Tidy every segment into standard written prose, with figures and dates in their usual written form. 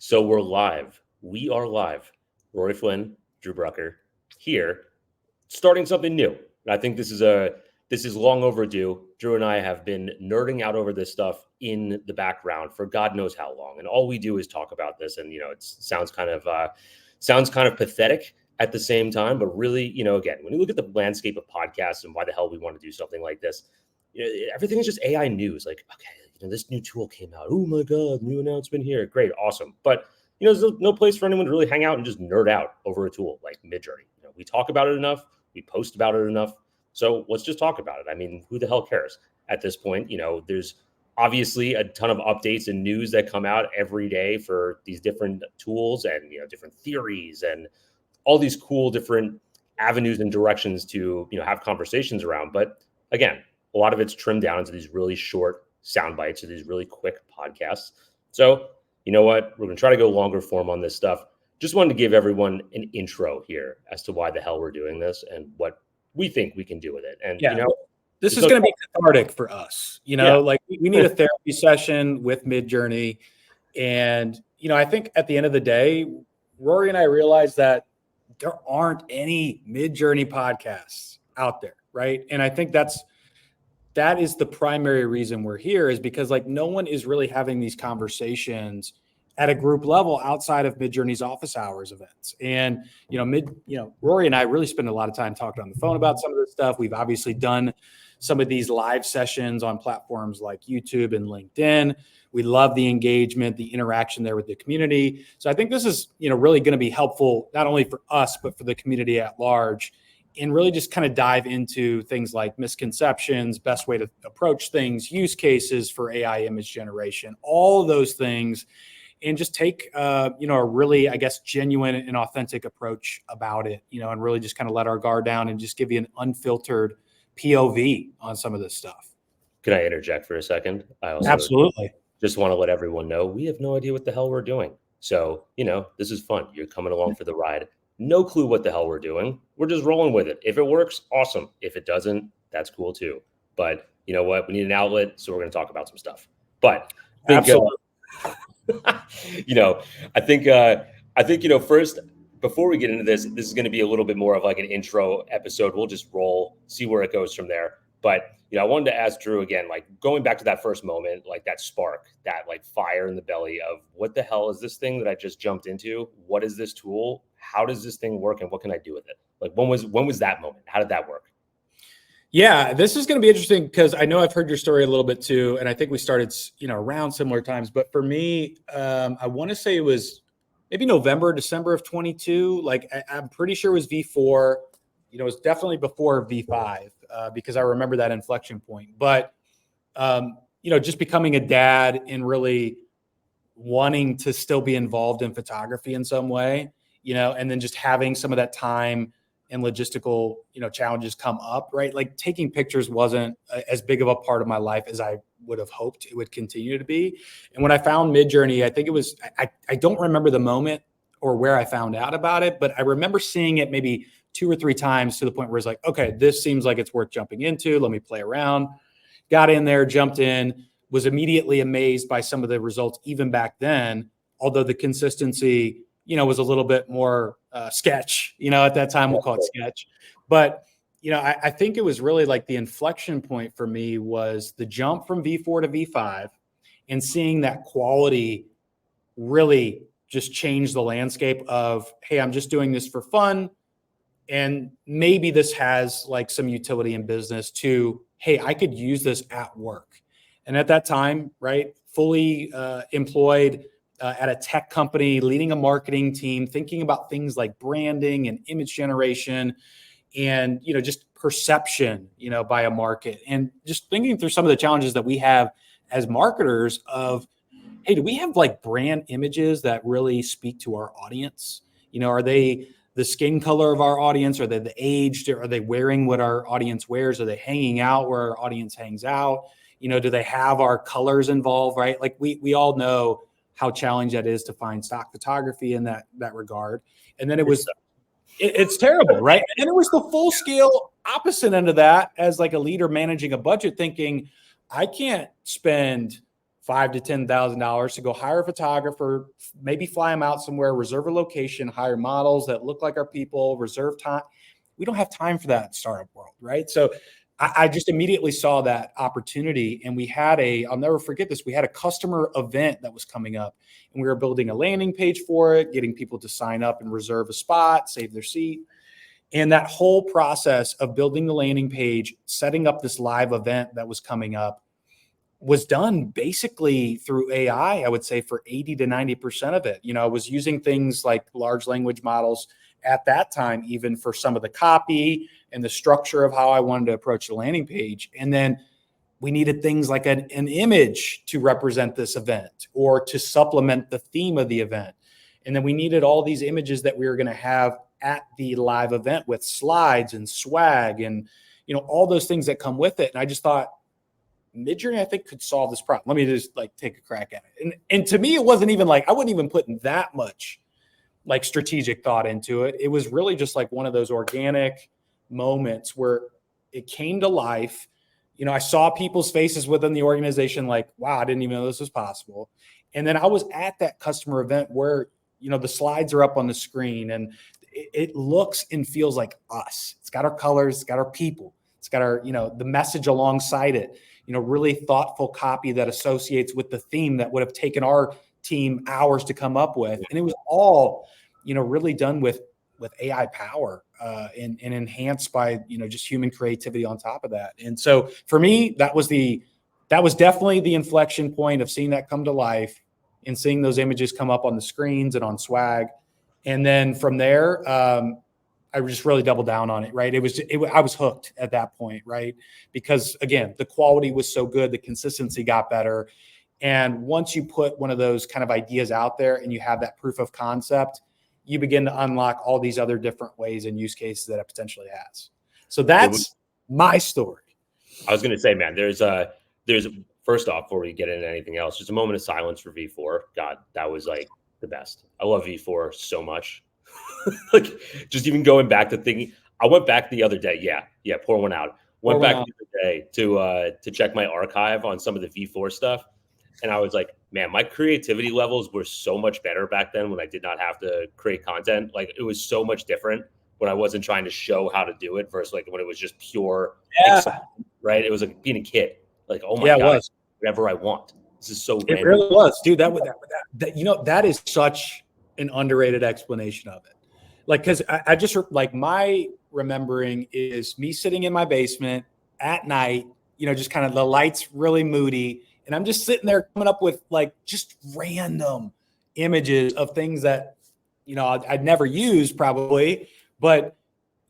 So we're live. We are live. Rory Flynn, Drew Brucker, here, starting something new. And I think this is long overdue. Drew and I have been nerding out over this stuff in the background for God knows how long, and all we do is talk about this. And it sounds kind of pathetic at the same time, but really, again, when you look at the landscape of podcasts and why the hell we want to do something like this, everything is just AI news. Like, okay, this new tool came out. Oh my God, new announcement here. Great, awesome. But there's no place for anyone to really hang out and just nerd out over a tool like Midjourney. We talk about it enough. We post about it enough. So let's just talk about it. I mean, who the hell cares at this point? There's obviously a ton of updates and news that come out every day for these different tools and different theories and all these cool different avenues and directions to have conversations around. But again, a lot of it's trimmed down into these really short sound bites or these really quick podcasts. So you know what? We're going to try to go longer form on this stuff. Just wanted to give everyone an intro here as to why the hell we're doing this and what we think we can do with it. And, this is going to be cathartic for us. Like we need a therapy session with Midjourney. And, I think at the end of the day, Rory and I realized that there aren't any Midjourney podcasts out there. Right. And I think that is the primary reason we're here, is because no one is really having these conversations at a group level outside of Midjourney's office hours events. And, Rory and I really spend a lot of time talking on the phone about some of this stuff. We've obviously done some of these live sessions on platforms like YouTube and LinkedIn. We love the engagement, the interaction there with the community. So I think this is, really going to be helpful, not only for us, but for the community at large, and really just kind of dive into things like misconceptions, best way to approach things, use cases for AI image generation, all of those things, and just take, a really, I guess, genuine and authentic approach about it, and really just kind of let our guard down and just give you an unfiltered POV on some of this stuff. Can I interject for a second? I also absolutely just want to let everyone know we have no idea what the hell we're doing. So, this is fun. You're coming along for the ride. No clue what the hell we're doing. We're just rolling with it. If it works, awesome. If it doesn't, that's cool too. But you know what? We need an outlet, so we're going to talk about some stuff. But absolutely. I think first, before we get into this is going to be a little bit more of like an intro episode. We'll just roll, see where it goes from there. But, I wanted to ask Drew again, like going back to that first moment, like that spark, that like fire in the belly of what the hell is this thing that I just jumped into? What is this tool? How does this thing work? And what can I do with it? Like when was that moment? How did that work? Yeah, this is going to be interesting because I know I've heard your story a little bit too. And I think we started, around similar times. But for me, I want to say it was maybe November, December of 22. Like I'm pretty sure it was V4. It was definitely before V5 because I remember that inflection point. But, just becoming a dad and really wanting to still be involved in photography in some way, and then just having some of that time and logistical, challenges come up, right? Like taking pictures wasn't as big of a part of my life as I would have hoped it would continue to be. And when I found Midjourney, I think it was, I don't remember the moment or where I found out about it, but I remember seeing it maybe 2 or 3 times to the point where it's like, okay, this seems like it's worth jumping into. Let me play around. Got in there, jumped in, was immediately amazed by some of the results even back then, although the consistency, was a little bit more sketch, at that time, we'll call it sketch. But, I think it was really like the inflection point for me was the jump from V4 to V5 and seeing that quality really just change the landscape of, hey, I'm just doing this for fun. And maybe this has like some utility in business to, hey, I could use this at work. And at that time, right, fully employed at a tech company, leading a marketing team, thinking about things like branding and image generation and, just perception, by a market, and just thinking through some of the challenges that we have as marketers of, hey, do we have like brand images that really speak to our audience? Are they the skin color of our audience? Are they the age? Are they wearing what our audience wears? Are they hanging out where our audience hangs out? Do they have our colors involved, right? Like we all know how challenging that is to find stock photography in that regard. And then it's terrible, right? And it was the full scale opposite end of that as like a leader managing a budget thinking, I can't spend $5,000 to $10,000 to go hire a photographer, maybe fly them out somewhere, reserve a location, hire models that look like our people, reserve time. We don't have time for that in startup world, right? So I just immediately saw that opportunity, and we had I'll never forget this. We had a customer event that was coming up, and we were building a landing page for it, getting people to sign up and reserve a spot, save their seat. And that whole process of building the landing page, setting up this live event that was coming up, was done basically through AI, I would say, for 80 to 90% of it. I was using things like large language models at that time, even for some of the copy and the structure of how I wanted to approach the landing page. And then we needed things like an image to represent this event or to supplement the theme of the event. And then we needed all these images that we were going to have at the live event with slides and swag and, all those things that come with it. And I just thought, Midjourney, I think, could solve this problem. Let me just take a crack at it. And to me, it wasn't even I wouldn't even put that much strategic thought into it. It was really just one of those organic moments where it came to life. I saw people's faces within the organization wow, I didn't even know this was possible. And then I was at that customer event where, the slides are up on the screen and it looks and feels like us. It's got our colors, it's got our people, it's got our, the message alongside it. Really thoughtful copy that associates with the theme that would have taken our team hours to come up with. And it was all, really done with AI power and enhanced by, just human creativity on top of that. And so for me, that was definitely the inflection point of seeing that come to life and seeing those images come up on the screens and on swag. And then from there, I just really doubled down on it, right? I was hooked at that point, right? Because again, the quality was so good, the consistency got better. And once you put one of those kind of ideas out there and you have that proof of concept, you begin to unlock all these other different ways and use cases that it potentially has. So that's my story. I was going to say, man, there's first off, before we get into anything else, just a moment of silence for V4. God, that was the best. I love V4 so much. Just even going back to thinking, I went back the other day. Yeah. Pour one out. Went back the other day to check my archive on some of the V4 stuff. And I was like, man, my creativity levels were so much better back then when I did not have to create content. It was so much different when I wasn't trying to show how to do it versus when it was just pure, right? It was being a kid. Oh my God, whatever I want. This is so random. It really was, dude. That that is such an underrated explanation of it. Because I just my remembering is me sitting in my basement at night, just kind of the lights really moody. And I'm just sitting there coming up with just random images of things that, I'd never use probably, but,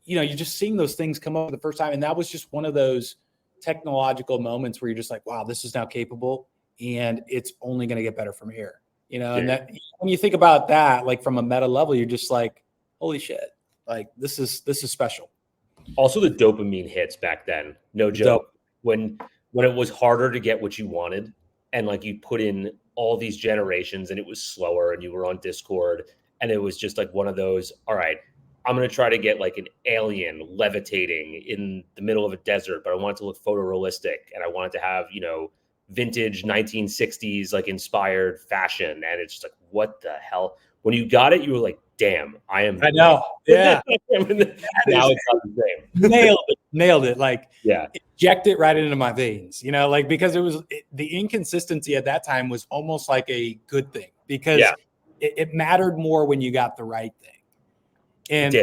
you're just seeing those things come up for the first time. And that was just one of those technological moments where you're just wow, this is now capable and it's only going to get better from here, and that when you think about that, from a meta level, you're just holy shit, this is special. Also, the dopamine hits back then, no joke. When it was harder to get what you wanted and you put in all these generations and it was slower and you were on Discord and it was just one of those, all right, I'm going to try to get an alien levitating in the middle of a desert, but I want it to look photorealistic and I want it to have, vintage 1960s inspired fashion. And it's just what the hell? When you got it, you were damn, I know. Yeah. Now it's not the same. Nailed it. Inject it right into my veins, because it was the inconsistency at that time was almost a good thing because it mattered more when you got the right thing. And,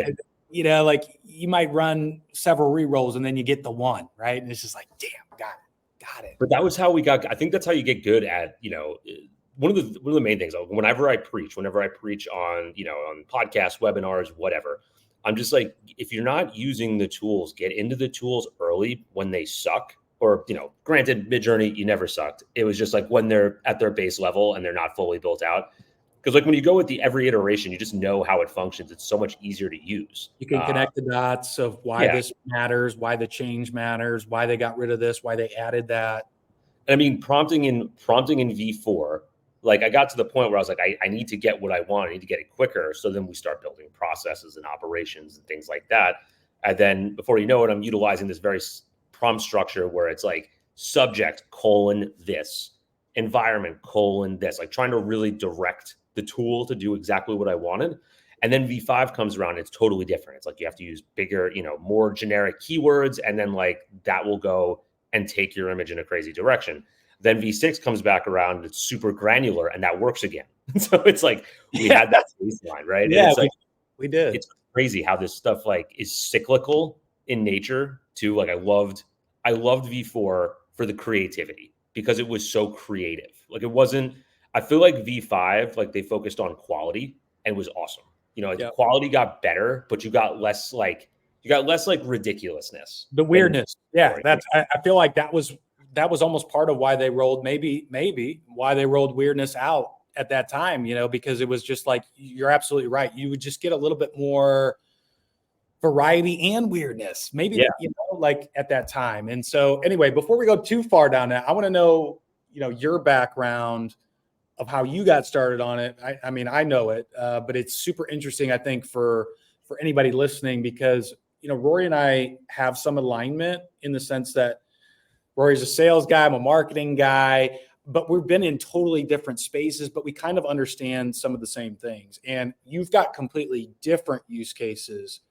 you might run several re-rolls and then you get the one, right? And it's just damn, got it. But that was how I think that's how you get good at, one of the main things, whenever I preach on, on podcasts, webinars, whatever, I'm just if you're not using the tools, get into the tools early when they suck. Or, granted, Midjourney, you never sucked. It was just when they're at their base level and they're not fully built out. Because when you go with every iteration, you just know how it functions. It's so much easier to use. You can connect the dots of why this matters, why the change matters, why they got rid of this, why they added that. And I mean, prompting in V4, I got to the point where I was I need to get what I want. I need to get it quicker. So then we start building processes and operations and things like that. And then before you know it, I'm utilizing this very prompt structure where it's subject : this. environment, this, like trying to really direct the tool to do exactly what I wanted. And then V5 comes around, it's totally different. It's like you have to use bigger, more generic keywords, and then like that will go and take your image in a crazy direction. Then V6 comes back around, it's super granular, and that works again. So it's like we had that baseline, right? Yeah, and it's like we did. It's crazy how this stuff like is cyclical in nature too. Like I loved V4 for the creativity because it was so creative. Like it wasn't, I feel like V5, like they focused on quality and was awesome. The quality got better, but you got less like ridiculousness. The weirdness. Yeah. I feel like that was almost part of why they rolled maybe why they rolled weirdness out at that time, because it was just like, you're absolutely right. You would just get a little bit more variety and weirdness, maybe, like at that time. And so anyway, before we go too far down that, I want to know, your background of how you got started on it. I mean, I know it, but it's super interesting, I think, for anybody listening, because, Rory and I have some alignment in the sense that Rory's a sales guy, I'm a marketing guy, but we've been in totally different spaces, but we kind of understand some of the same things. And you've got completely different use cases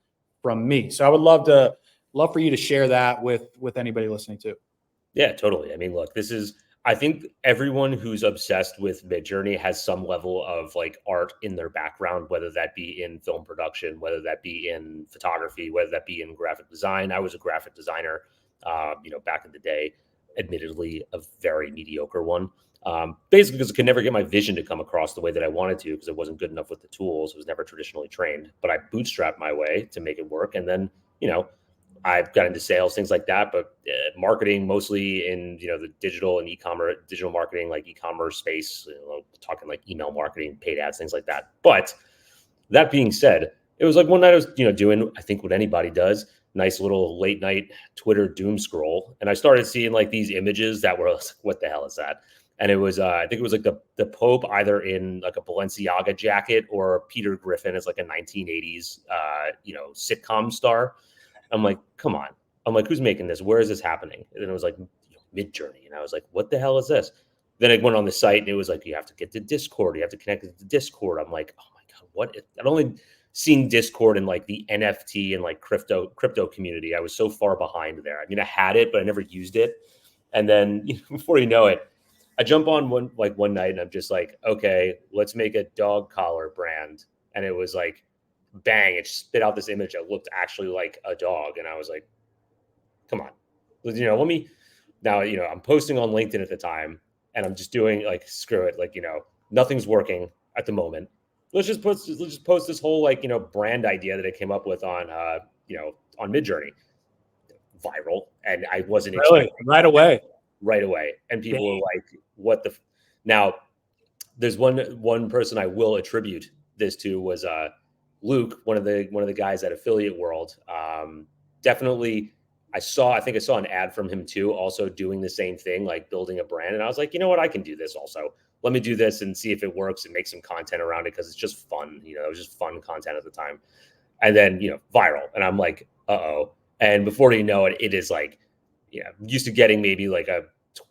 from me. So I would love for you to share that with anybody listening too. Yeah, totally. I mean, look, I think everyone who's obsessed with Midjourney has some level of like art in their background, whether that be in film production, whether that be in photography, whether that be in graphic design. I was a graphic designer, back in the day, admittedly a very mediocre one. Basically because I could never get my vision to come across the way that I wanted to because it wasn't good enough with the tools. I was never traditionally trained, but I bootstrapped my way to make it work. And then, I've got into sales, things like that, but marketing mostly in, the digital and e-commerce, digital marketing, like e-commerce space, talking like email marketing, paid ads, things like that. But that being said, it was like one night I was, doing, I think what anybody does, nice little late night Twitter doom scroll. And I started seeing like these images that were, what the hell is that? And it was, I think it was like the Pope either in like a Balenciaga jacket or Peter Griffin as like a 1980s, sitcom star. I'm like, come on. I'm like, who's making this? Where is this happening? And then it was like Midjourney. And I was like, what the hell is this? Then I went on the site and it was like, you have to get to Discord. You have to connect it to Discord. I'm like, oh my God, what? I'd only seen Discord in like the NFT and like crypto community. I was so far behind there. I mean, I had it, but I never used it. And then before you know it, I jump on one night and I'm just like, okay, let's make a dog collar brand. And it was like, bang, it spit out this image that looked actually like a dog. And I was like, come on, let me now, I'm posting on LinkedIn at the time and I'm just doing like, screw it. Like, nothing's working at the moment. Let's just post this whole like, brand idea that I came up with on, on Midjourney. Viral. And I wasn't expecting right away. And people were like, what the, now there's one person I will attribute this to was, Luke, one of the guys at Affiliate World. Definitely, I think I saw an ad from him too, also doing the same thing, like building a brand. And I was like, you know what, I can do this also. Let me do this and see if it works and make some content around it because it's just fun. It was just fun content at the time. And then, viral. And I'm like, uh-oh. And before you know it, it is like, used to getting maybe like a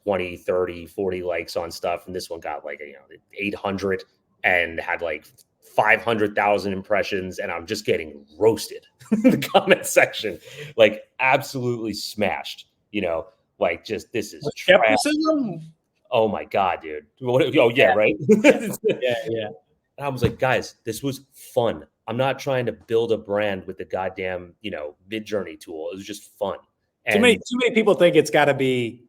20, 30, 40 likes on stuff. And this one got like, 800 and had like 500,000 impressions, and I'm just getting roasted in the comment section, like absolutely smashed, like just, this is skepticism. Oh my God, dude. Oh yeah. Right. Yeah. And I was like, guys, this was fun. I'm not trying to build a brand with the goddamn, Midjourney tool. It was just fun. And too many people think it's got to be,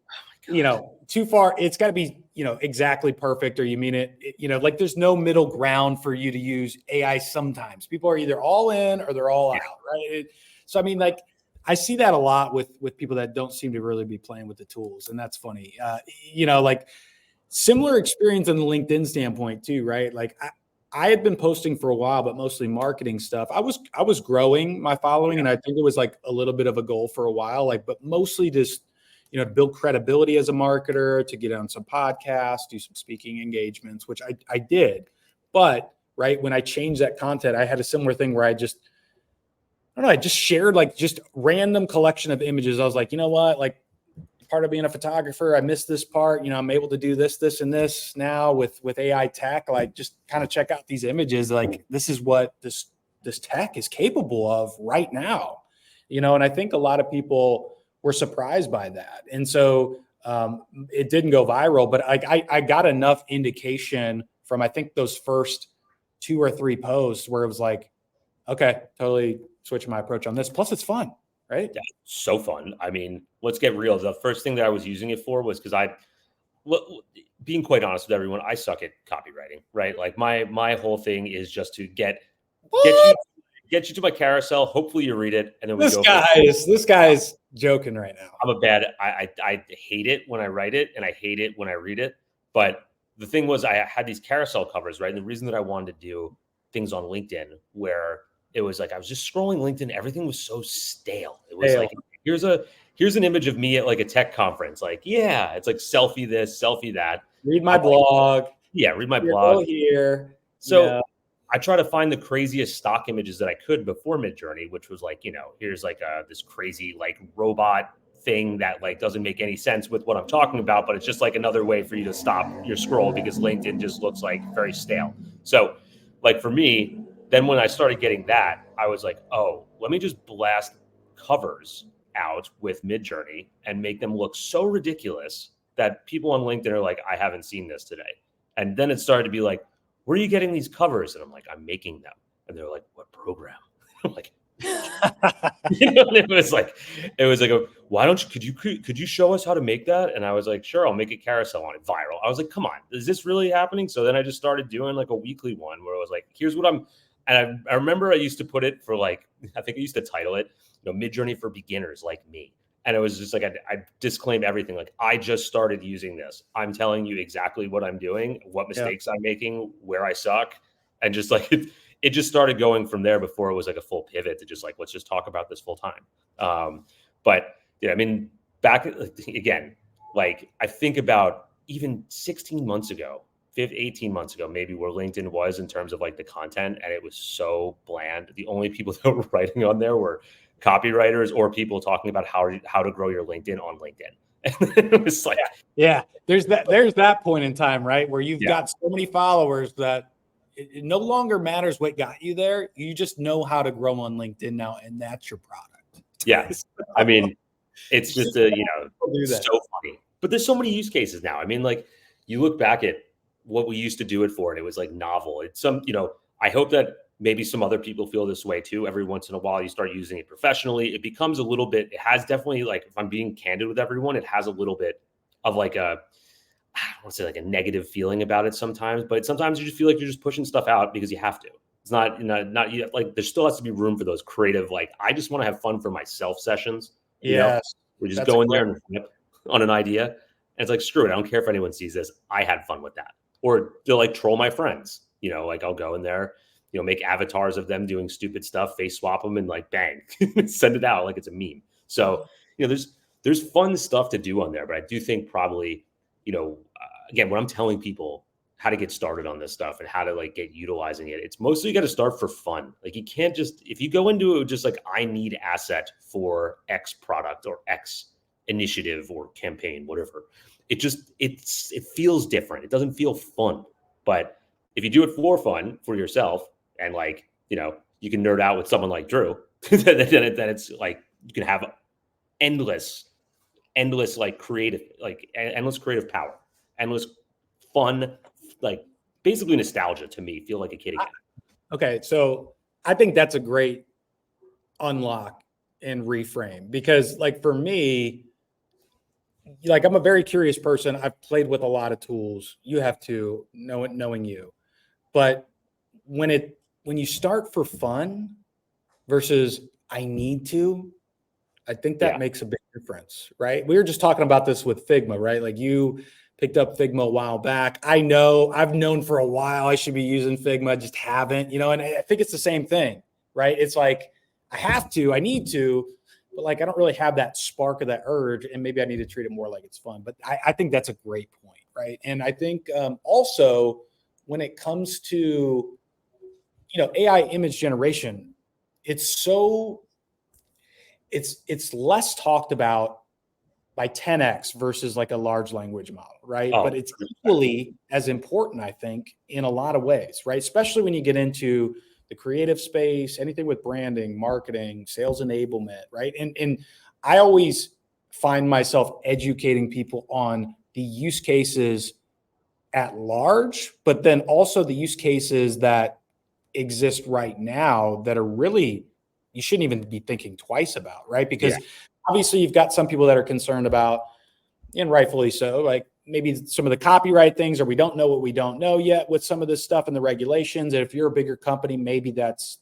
too far. It's got to be, exactly perfect, or you mean it, like there's no middle ground for you to use AI. Sometimes people are either all in or they're all out. Right. So, I mean, like I see that a lot with people that don't seem to really be playing with the tools. And that's funny. Like similar experience on the LinkedIn standpoint too, right? Like I had been posting for a while, but mostly marketing stuff. I was growing my following, and I think it was like a little bit of a goal for a while, but mostly just, to build credibility as a marketer, to get on some podcasts, do some speaking engagements, which I did. But right when I changed that content, I had a similar thing where I just shared like just random collection of images. I was like, you know what, like part of being a photographer. I missed this part. I'm able to do this, this, and this now with AI tech. Like, just kind of check out these images. Like, this is what this tech is capable of right now. And I think a lot of people were surprised by that. And so it didn't go viral, but I got enough indication from, I think, those first 2 or 3 posts where it was like, okay, totally switching my approach on this. Plus it's fun, right? Yeah, so fun. I mean, let's get real. The first thing that I was using it for was because being quite honest with everyone, I suck at copywriting, right? Like my whole thing is just to get you to my carousel. Hopefully you read it, and then this guy's joking right now. I hate it when I write it, and I hate it when I read it. But the thing was, I had these carousel covers, right? And the reason that I wanted to do things on LinkedIn where it was like I was just scrolling LinkedIn, everything was so stale. It was like, here's an image of me at like a tech conference. Like, yeah, it's like selfie this, selfie that. Read my blog. Read my blog here. So I try to find the craziest stock images that I could before Midjourney, which was like, here's like this crazy like robot thing that like doesn't make any sense with what I'm talking about, but it's just like another way for you to stop your scroll because LinkedIn just looks like very stale. So like for me, then when I started getting that, I was like, oh, let me just blast covers out with Midjourney and make them look so ridiculous that people on LinkedIn are like, I haven't seen this today. And then it started to be like, where are you getting these covers? And I'm like, I'm making them. And they're like, what program? I'm like, it was like, why don't you, could you show us how to make that? And I was like, sure, I'll make a carousel on it, viral. I was like, come on, is this really happening? So then I just started doing like a weekly one where I was like, here's what and I remember I used to put it for like, I think I used to title it, Midjourney for beginners like me. And it was just like, I disclaim everything. Like, I just started using this. I'm telling you exactly what I'm doing, what mistakes I'm making, where I suck. And just like, it just started going from there before it was like a full pivot to just like, let's just talk about this full time. But yeah, I mean, back again, like I think about even 16 months ago, 18 months ago, maybe where LinkedIn was in terms of like the content, and it was so bland. The only people that were writing on there were copywriters or people talking about how to grow your LinkedIn on LinkedIn. It was like, there's that point in time, right, where you've got so many followers that it no longer matters what got you there. You just know how to grow on LinkedIn now, and that's your product. Yeah, I mean, it's just so funny. But there's so many use cases now. I mean, like you look back at what we used to do it for, and it was like novel. It's I hope that maybe some other people feel this way too. Every once in a while, you start using it professionally. It becomes a little bit, it has definitely, like, if I'm being candid with everyone, it has a little bit of like I don't want to say like a negative feeling about it sometimes, but sometimes you just feel like you're just pushing stuff out because you have to. It's not like there still has to be room for those creative, like, I just want to have fun for myself sessions. We just go in there and flip on an idea. And it's like, screw it. I don't care if anyone sees this. I had fun with that. Or to like troll my friends, like I'll go in there, make avatars of them doing stupid stuff, face swap them, and like, bang, send it out like it's a meme. So, there's fun stuff to do on there, but I do think probably, again, when I'm telling people how to get started on this stuff and how to like get utilizing it, it's mostly you got to start for fun. Like, you can't just, if you go into it just like, I need asset for X product or X initiative or campaign, whatever, it feels different. It doesn't feel fun. But if you do it for fun for yourself, and like, you can nerd out with someone like Drew, then it's like, you can have endless like creative, like endless creative power, endless fun, like basically nostalgia to me, feel like a kid again. Okay. So I think that's a great unlock and reframe, because like for me, like I'm a very curious person. I've played with a lot of tools. You have to knowing you, but when you start for fun versus I need to, I think that makes a big difference, right? We were just talking about this with Figma, right? Like, you picked up Figma a while back. I know I've known for a while I should be using Figma, just haven't, and I think it's the same thing, right? It's like, I need to, but like, I don't really have that spark or that urge, and maybe I need to treat it more like it's fun. But I think that's a great point, right? And I think also when it comes to, AI image generation, it's less talked about by 10x versus like a large language model, right? Oh, but it's equally as important, I think, in a lot of ways, right? Especially when you get into the creative space, anything with branding, marketing, sales enablement, right? And I always find myself educating people on the use cases at large, but then also the use cases that exist right now that are really, you shouldn't even be thinking twice about, right? Because obviously you've got some people that are concerned about, and rightfully so, like maybe some of the copyright things, or we don't know what we don't know yet with some of this stuff and the regulations. And if you're a bigger company, maybe that's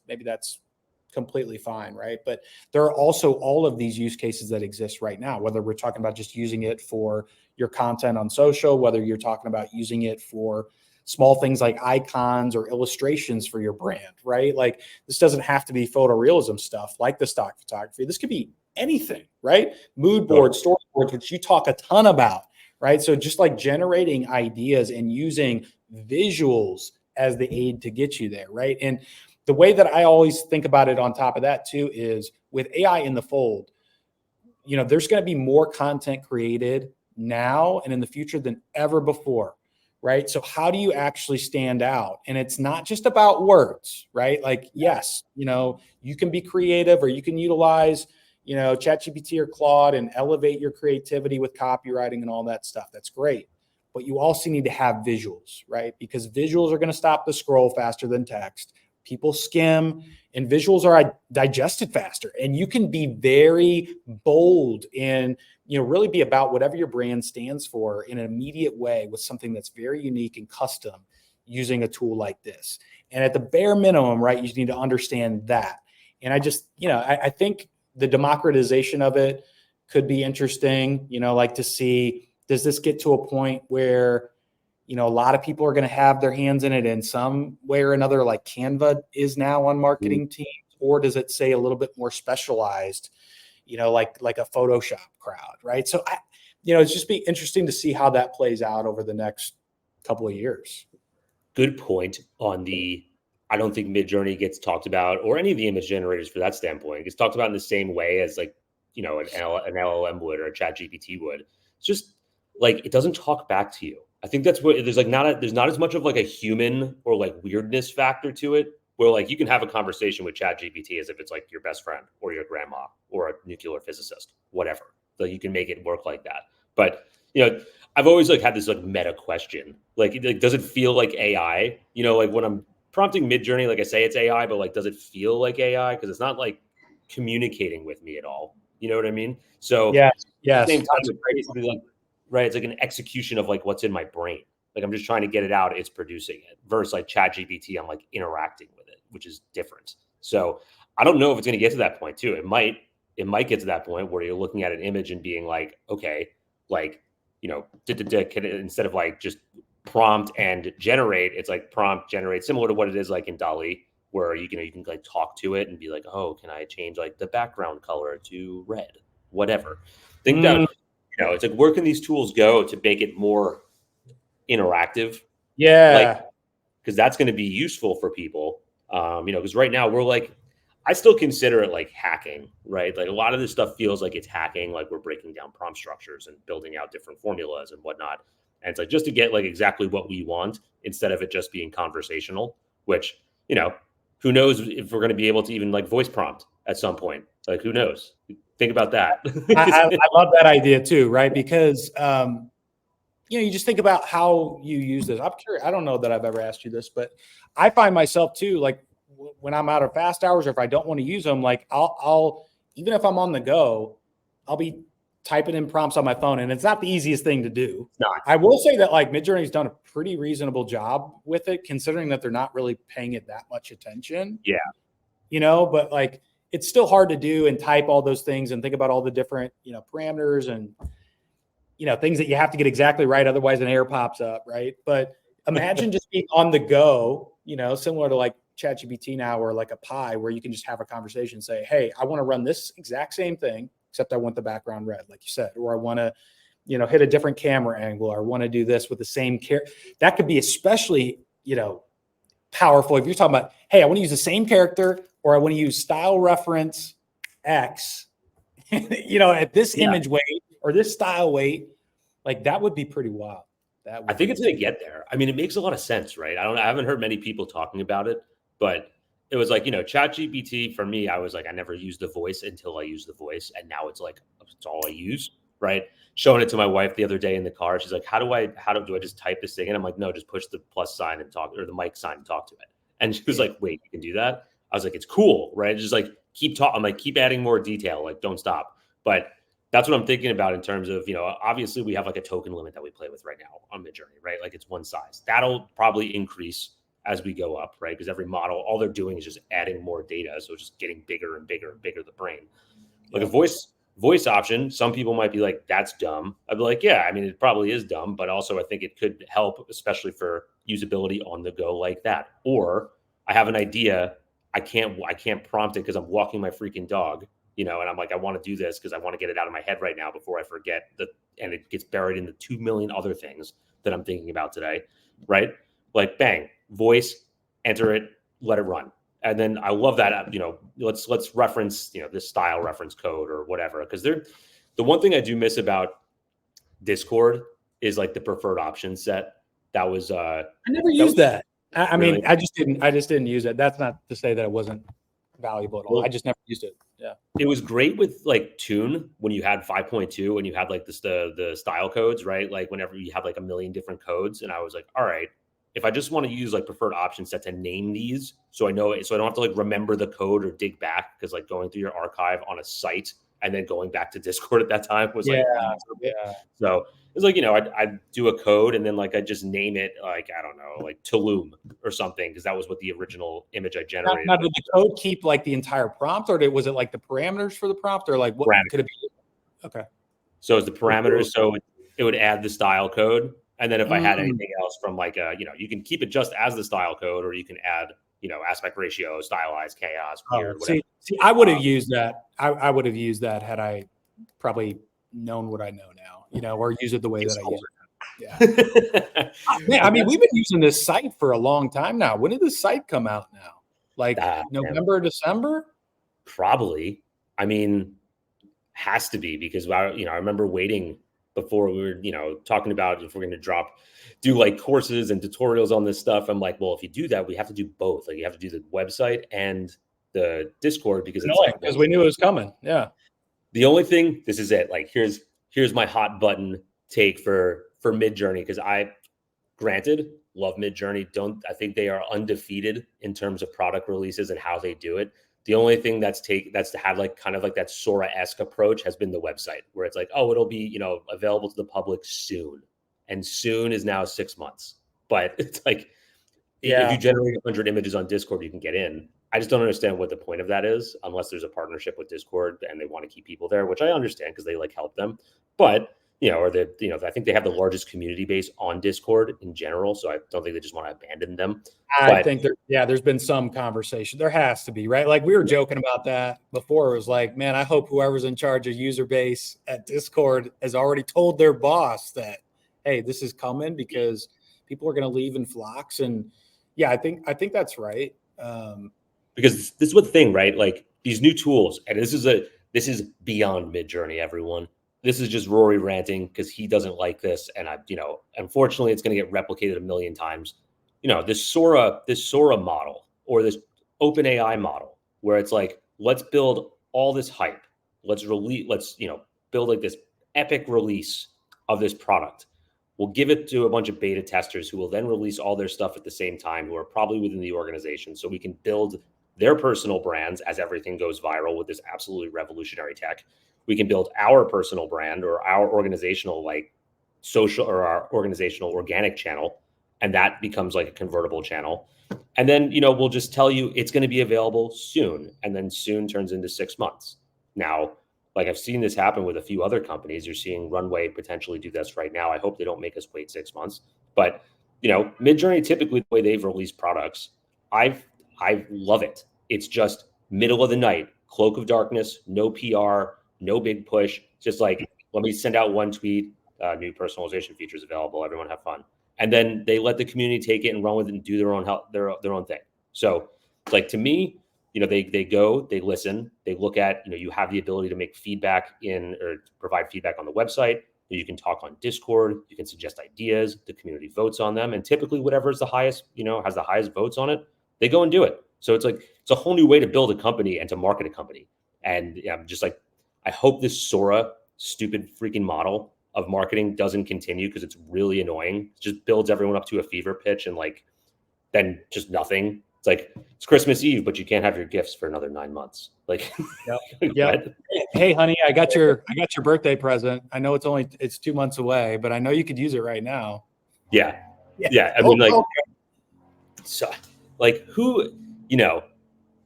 completely fine, right? But there are also all of these use cases that exist right now, whether we're talking about just using it for your content on social, whether you're talking about using it for small things like icons or illustrations for your brand, right? Like this doesn't have to be photorealism stuff like the stock photography. This could be anything, right? Mood boards, storyboards, which you talk a ton about, right? So just like generating ideas and using visuals as the aid to get you there, right? And the way that I always think about it on top of that too is with AI in the fold, there's going to be more content created now and in the future than ever before, right? So how do you actually stand out? And it's not just about words, right? Like, yes, you can be creative, or you can utilize, ChatGPT or Claude and elevate your creativity with copywriting and all that stuff. That's great. But you also need to have visuals, right? Because visuals are going to stop the scroll faster than text. People skim, and visuals are digested faster. And you can be very bold and really be about whatever your brand stands for in an immediate way with something that's very unique and custom using a tool like this. And at the bare minimum, right, you need to understand that. And I just, I think the democratization of it could be interesting, like to see, does this get to a point where, a lot of people are going to have their hands in it in some way or another, like Canva is now on marketing teams, or does it say a little bit more specialized, like a Photoshop crowd, right? So, it's just be interesting to see how that plays out over the next couple of years. Good point on I don't think Midjourney gets talked about, or any of the image generators for that standpoint. It gets talked about in the same way as like, an LLM would, or a ChatGPT would. It's just like, it doesn't talk back to you. I think that's what there's not as much of like a human or like weirdness factor to it, where like you can have a conversation with ChatGPT as if it's like your best friend or your grandma or a nuclear physicist, whatever. So you can make it work like that. But I've always like had this like meta question, like does it feel like AI? Like when I'm prompting Midjourney, like I say it's AI, but like does it feel like AI? Because it's not like communicating with me at all. You know what I mean? So yes, at the same time, it's basically like, right, it's like an execution of like what's in my brain. Like I'm just trying to get it out, it's producing it. Versus like ChatGPT, I'm like interacting with it, which is different. So I don't know if it's going to get to that point too. It might get to that point where you're looking at an image and being like, okay, like, instead of like just prompt and generate, it's like prompt generate, similar to what it is like in DALL-E, where you can like talk to it and be like, oh, can I change like the background color to red, whatever. Think that it's like, where can these tools go to make it more interactive? Yeah. Because that's going to be useful for people. Because right now we're like, I still consider it like hacking, right? Like a lot of this stuff feels like it's hacking, like we're breaking down prompt structures and building out different formulas and whatnot. And it's like just to get like exactly what we want instead of it just being conversational, which, who knows if we're going to be able to even like voice prompt at some point. Like, who knows? Think about that. I love that idea too, right? Because, you just think about how you use this. I'm curious. I don't know that I've ever asked you this, but I find myself too, like when I'm out of fast hours, or if I don't want to use them, like I'll even if I'm on the go, I'll be typing in prompts on my phone, and it's not the easiest thing to do. It's not. I will say that like Midjourney's done a pretty reasonable job with it, considering that they're not really paying it that much attention. Yeah. But like it's still hard to do and type all those things and think about all the different, parameters and, things that you have to get exactly right. Otherwise an error pops up. Right. But imagine just being on the go, similar to like ChatGPT now, or like a Pi, where you can just have a conversation and say, hey, I want to run this exact same thing, except I want the background red, like you said, or I want to, hit a different camera angle, or I want to do this with the same that could be especially, powerful if you're talking about, hey, I want to use the same character, or I want to use style reference X, at this image weight or this style weight. Like that would be pretty wild. I think it's going to get there. I mean, it makes a lot of sense, right? I haven't heard many people talking about it, but it was like, ChatGPT for me, I was like, I never used the voice until I used the voice. And now it's like, it's all I use, right? Showing it to my wife the other day in the car. She's like, do I just type this thing? And I'm like, no, just push the plus sign and talk, or the mic sign and talk to it. And she was like, wait, you can do that? I was like, it's cool, right? Just like keep talking. I'm like, keep adding more detail. Like, don't stop. But that's what I'm thinking about in terms of, obviously we have like a token limit that we play with right now on Midjourney, right? Like it's one size. That'll probably increase as we go up, right? Because every model, all they're doing is just adding more data. So it's just getting bigger and bigger and bigger, the brain. Like a voice option, some people might be like, that's dumb. I'd be like, yeah, I mean, it probably is dumb, but also I think it could help, especially for usability on the go like that. Or I have an idea, I can't prompt it because I'm walking my freaking dog, and I'm like, I want to do this because I want to get it out of my head right now before I forget and it gets buried in the 2 million other things that I'm thinking about today, right? Like bang, voice, enter it, let it run. And then I love that, let's reference, this style reference code or whatever. Because the one thing I do miss about Discord is like the preferred options set. That was I never used that. I really? mean, I just didn't use it. That's not to say that it wasn't valuable at all. I just never used it. Yeah. It was great with like Tune when you had 5.2 and you had like the style codes, right? Like whenever you have like a million different codes. And I was like, all right, if I just want to use like preferred option set to name these, so I know it, so I don't have to like remember the code or dig back, because like going through your archive on a site and then going back to Discord at that time was like, so it was like, I'd do a code and then like I just name it like, I don't know, like Tulum or something, because that was what the original image I generated. Now, did the code keep like the entire prompt, or was it like the parameters for the prompt, or like what could it be? Okay. So it's the parameters. So it would add the style code. And then if I had anything else from like, you can keep it just as the style code, or you can add, aspect ratio, stylized, chaos, weird, whatever. See, I would have used that. I would have used that had I probably known what I know now, or use it the way that I use it. Yeah. Man, I mean, we've been using this site for a long time now. When did this site come out now? Like November, December? Probably. I mean, has to be, because I remember waiting before we were, talking about if we're going to do like courses and tutorials on this stuff. I'm like, well, if you do that, we have to do both. Like you have to do the website and the Discord, because we knew it was coming. Yeah. The only thing, this is it. Like here's my hot button take for Midjourney, because I, granted, love Midjourney. I think they are undefeated in terms of product releases and how they do it. The only thing that's had like kind of like that Sora-esque approach has been the website, where it's like, oh, it'll be, available to the public soon. And soon is now 6 months. But it's like, if you generate 100 images on Discord, you can get in. I just don't understand what the point of that is, unless there's a partnership with Discord and they want to keep people there, which I understand because they like help them. But I think they have the largest community base on Discord in general, so I don't think they just want to abandon them. I think there's been some conversation. There has to be, right? Like we were joking about that before. It was like, man, I hope whoever's in charge of user base at Discord has already told their boss that, hey, this is coming, because people are going to leave in flocks. And yeah, I think that's right. Because this is what the thing, right? Like these new tools, and this is beyond Midjourney, everyone. This is just Rory ranting because he doesn't like this. And unfortunately it's going to get replicated a million times. This Sora model, or this OpenAI model, where it's like, let's build all this hype. Let's build like this epic release of this product. We'll give it to a bunch of beta testers who will then release all their stuff at the same time, who are probably within the organization. So we can build their personal brands as everything goes viral with this absolutely revolutionary tech. We can build our personal brand or our organizational social, or our organizational organic channel, and that becomes like a convertible channel. And then, we'll just tell you it's going to be available soon, and then soon turns into 6 months. Now, like I've seen this happen with a few other companies. You're seeing Runway potentially do this right now. I hope they don't make us wait 6 months. But, Midjourney, typically the way they've released products, I love it. It's just middle of the night, cloak of darkness, no PR, no big push. Just like, let me send out one tweet, new personalization features available. Everyone have fun. And then they let the community take it and run with it and do their own thing. So it's like, to me, they go, they listen, they look at, you have the ability to make feedback or provide feedback on the website. You can talk on Discord, you can suggest ideas, the community votes on them. And typically whatever is the highest, has the highest votes on it, they go and do it. So it's a whole new way to build a company and to market a company. And I'm just like, I hope this Sora stupid freaking model of marketing doesn't continue, because it's really annoying. It just builds everyone up to a fever pitch, and then just nothing. It's like, it's Christmas Eve, but you can't have your gifts for another 9 months. Yep. Hey, honey, I got your birthday present. I know it's 2 months away, but I know you could use it right now. Yeah. I mean, so who,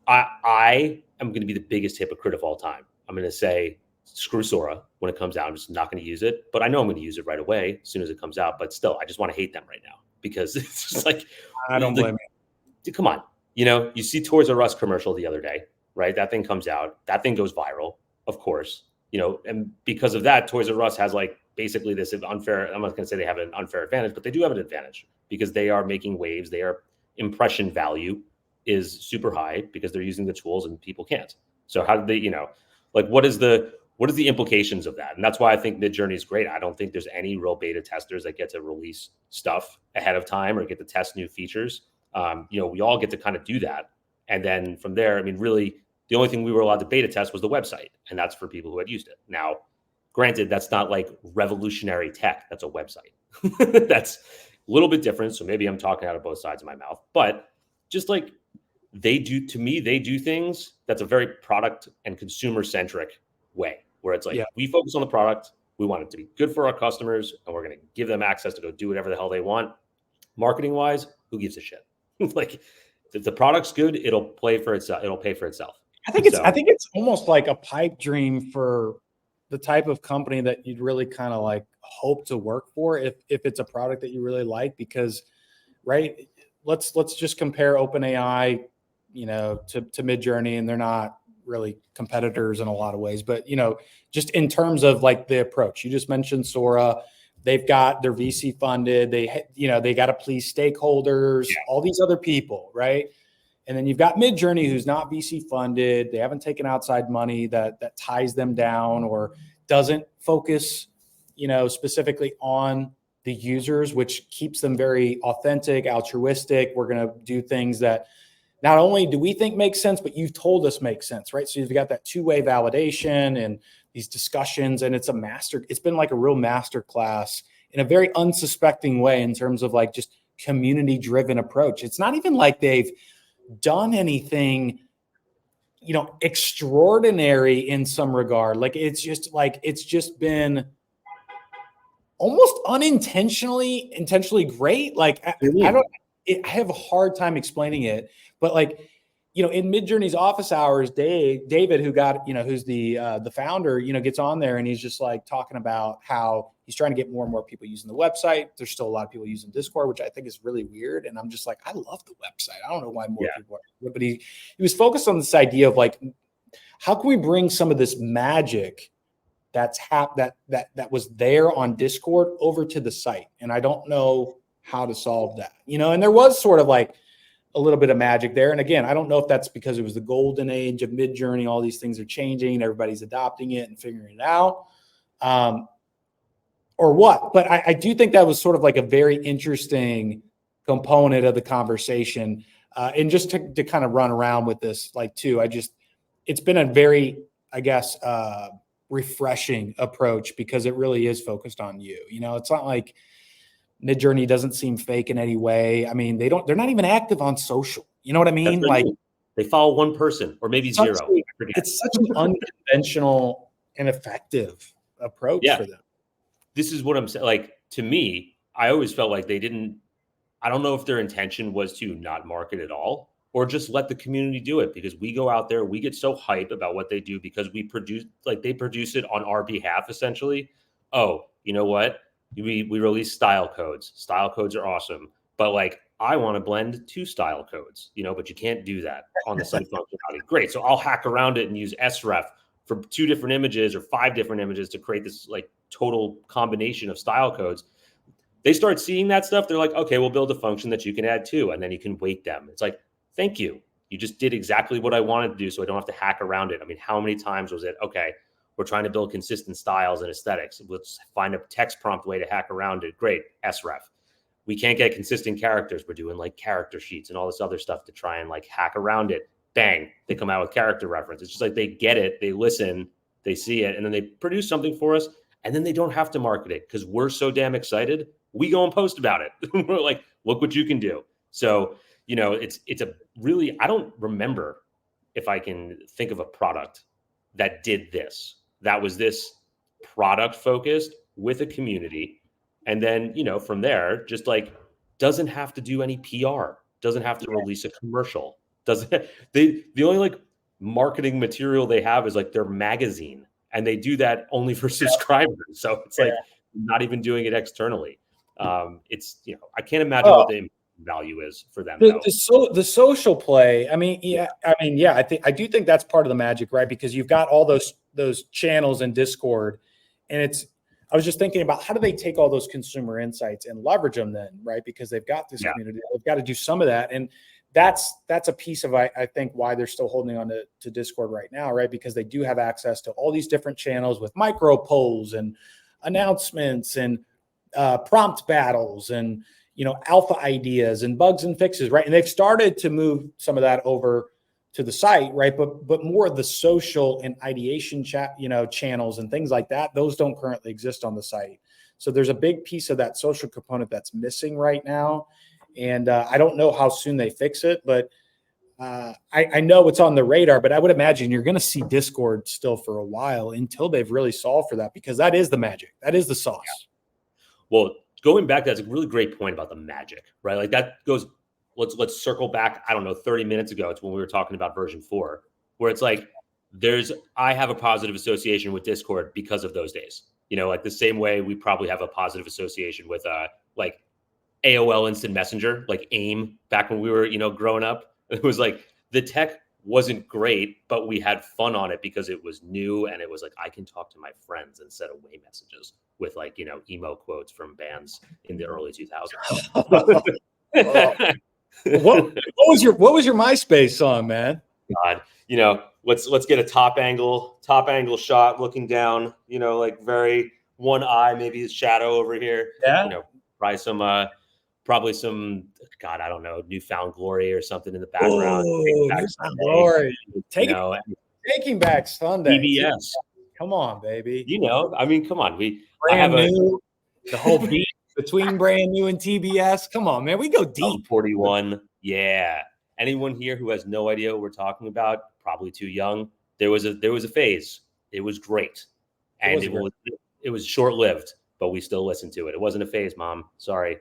I am going to be the biggest hypocrite of all time. I'm going to say, screw Sora when it comes out. I'm just not going to use it, but I know I'm going to use it right away as soon as it comes out. But still, I just want to hate them right now, because it's just I don't blame you. Come on. You see Toys R Us commercial the other day, right? That thing comes out, that thing goes viral, of course, and because of that, Toys R Us has basically this unfair, I'm not going to say they have an unfair advantage, but they do have an advantage because they are making waves. Their impression value is super high because they're using the tools and people can't. So how did they, what is the implications of that? And that's why I think Midjourney is great. I don't think there's any real beta testers that get to release stuff ahead of time or get to test new features. We all get to kind of do that. And then from there, I mean, really, the only thing we were allowed to beta test was the website. And that's for people who had used it. Now, granted, that's not revolutionary tech. That's a website. That's a little bit different. So maybe I'm talking out of both sides of my mouth. But just they do things that's a very product and consumer centric way, where it's we focus on the product. We want it to be good for our customers, and we're going to give them access to go do whatever the hell they want. Marketing wise, who gives a shit? If the product's good, it'll pay for itself. I think it's almost like a pipe dream for the type of company that you'd really kind of hope to work for if it's a product that you really like, because right, let's just compare OpenAI, to Midjourney, and they're not really competitors in a lot of ways, but just in terms of the approach. You just mentioned Sora. They've got their VC funded. They got to please stakeholders, all these other people, right? And then you've got Midjourney, who's not VC funded. They haven't taken outside money that ties them down or doesn't focus, specifically on the users, which keeps them very authentic, altruistic. We're going to do things that not only do we think make sense, but you've told us make sense, right? So you've got that two-way validation and these discussions, and it's been a real master class in a very unsuspecting way in terms of just community-driven approach. It's not even like they've done anything, extraordinary in some regard. It's just been almost intentionally great. I have a hard time explaining it, but in Midjourney's office hours, David, who's the founder, gets on there and he's just talking about how he's trying to get more and more people using the website. There's still a lot of people using Discord, which I think is really weird. And I'm just I love the website. I don't know why more people are, but he was focused on this idea of how can we bring some of this magic that was there on Discord over to the site? And I don't know how to solve that, and there was sort of a little bit of magic there. And again, I don't know if that's because it was the golden age of Midjourney. All these things are changing. Everybody's adopting it and figuring it out, or what. But I do think that was sort of a very interesting component of the conversation. And just to kind of run around with this, too, it's been a very, I guess, refreshing approach because it really is focused on you. It's not like Midjourney doesn't seem fake in any way. I mean, they're not even active on social. You know what I mean? They follow one person or maybe zero. It's such an unconventional and effective approach for them. This is what I'm saying. To me, I always felt like they didn't, I don't know if their intention was to not market at all or just let the community do it, because we go out there, we get so hype about what they do because we produce, they produce it on our behalf, essentially. Oh, you know what? We release style codes. Style codes are awesome. But I want to blend two style codes, but you can't do that on the site functionality. Great. So I'll hack around it and use sref for 2 different images or 5 different images to create this total combination of style codes. They start seeing that stuff. They're like, okay, we'll build a function that you can add to, and then you can weight them. It's thank you. You just did exactly what I wanted to do, so I don't have to hack around it. I mean, how many times was it, okay, we're trying to build consistent styles and aesthetics. Let's find a text prompt way to hack around it. Great, SREF. We can't get consistent characters. We're doing like character sheets and all this other stuff to try and like hack around it. Bang, they come out with character reference. It's just like they get it, they listen, they see it, and then they produce something for us, and then they don't have to market it because we're so damn excited. We go and post about it. We're like, look what you can do. So, it's a really, I don't remember if I can think of a product that did this. That was this product focused with a community. And then, from there, just like doesn't have to do any PR, doesn't have to release a commercial. The only like marketing material they have is like their magazine, and they do that only for subscribers. So it's like not even doing it externally. It's, I can't imagine what the value is for them. The social play. I mean, I do think that's part of the magic, right? Because you've got all those channels in Discord, and I was just thinking about how do they take all those consumer insights and leverage them then, right? Because they've got this community, they've got to do some of that. And that's a piece of, I think, why they're still holding on to Discord right now, right? Because they do have access to all these different channels with micro polls and announcements and prompt battles and, alpha ideas and bugs and fixes, right? And they've started to move some of that over to the site, right? But more of the social and ideation chat, channels and things like that, those don't currently exist on the site. So there's a big piece of that social component that's missing right now. And I don't know how soon they fix it, but I know it's on the radar, but I would imagine you're going to see Discord still for a while until they've really solved for that, because that is the magic. That is the sauce. Yeah. Well, going back, that's a really great point about the magic, right? Like that goes, let's circle back. I don't know, 30 minutes ago, it's when we were talking about version 4, where it's like, I have a positive association with Discord because of those days, like the same way we probably have a positive association with like AOL Instant Messenger, like AIM back when we were, growing up. It was like the tech wasn't great, but we had fun on it because it was new. And it was like, I can talk to my friends instead of away messages with like, emo quotes from bands in the early 2000s. What was your MySpace song, man? God, let's get a top angle shot looking down, like very one eye, maybe his shadow over here. Yeah. Probably some, God, I don't know, Newfound Glory or something in the background. Newfound Glory. Taking Back Sunday. TBS. Come on, baby. I mean, come on. Brand New, the whole beat between Brand New and TBS. Come on, man. We go deep. 41. Yeah. Anyone here who has no idea what we're talking about, probably too young. There was a phase. It was great. And it was short-lived, but we still listened to it. It wasn't a phase, Mom. Sorry.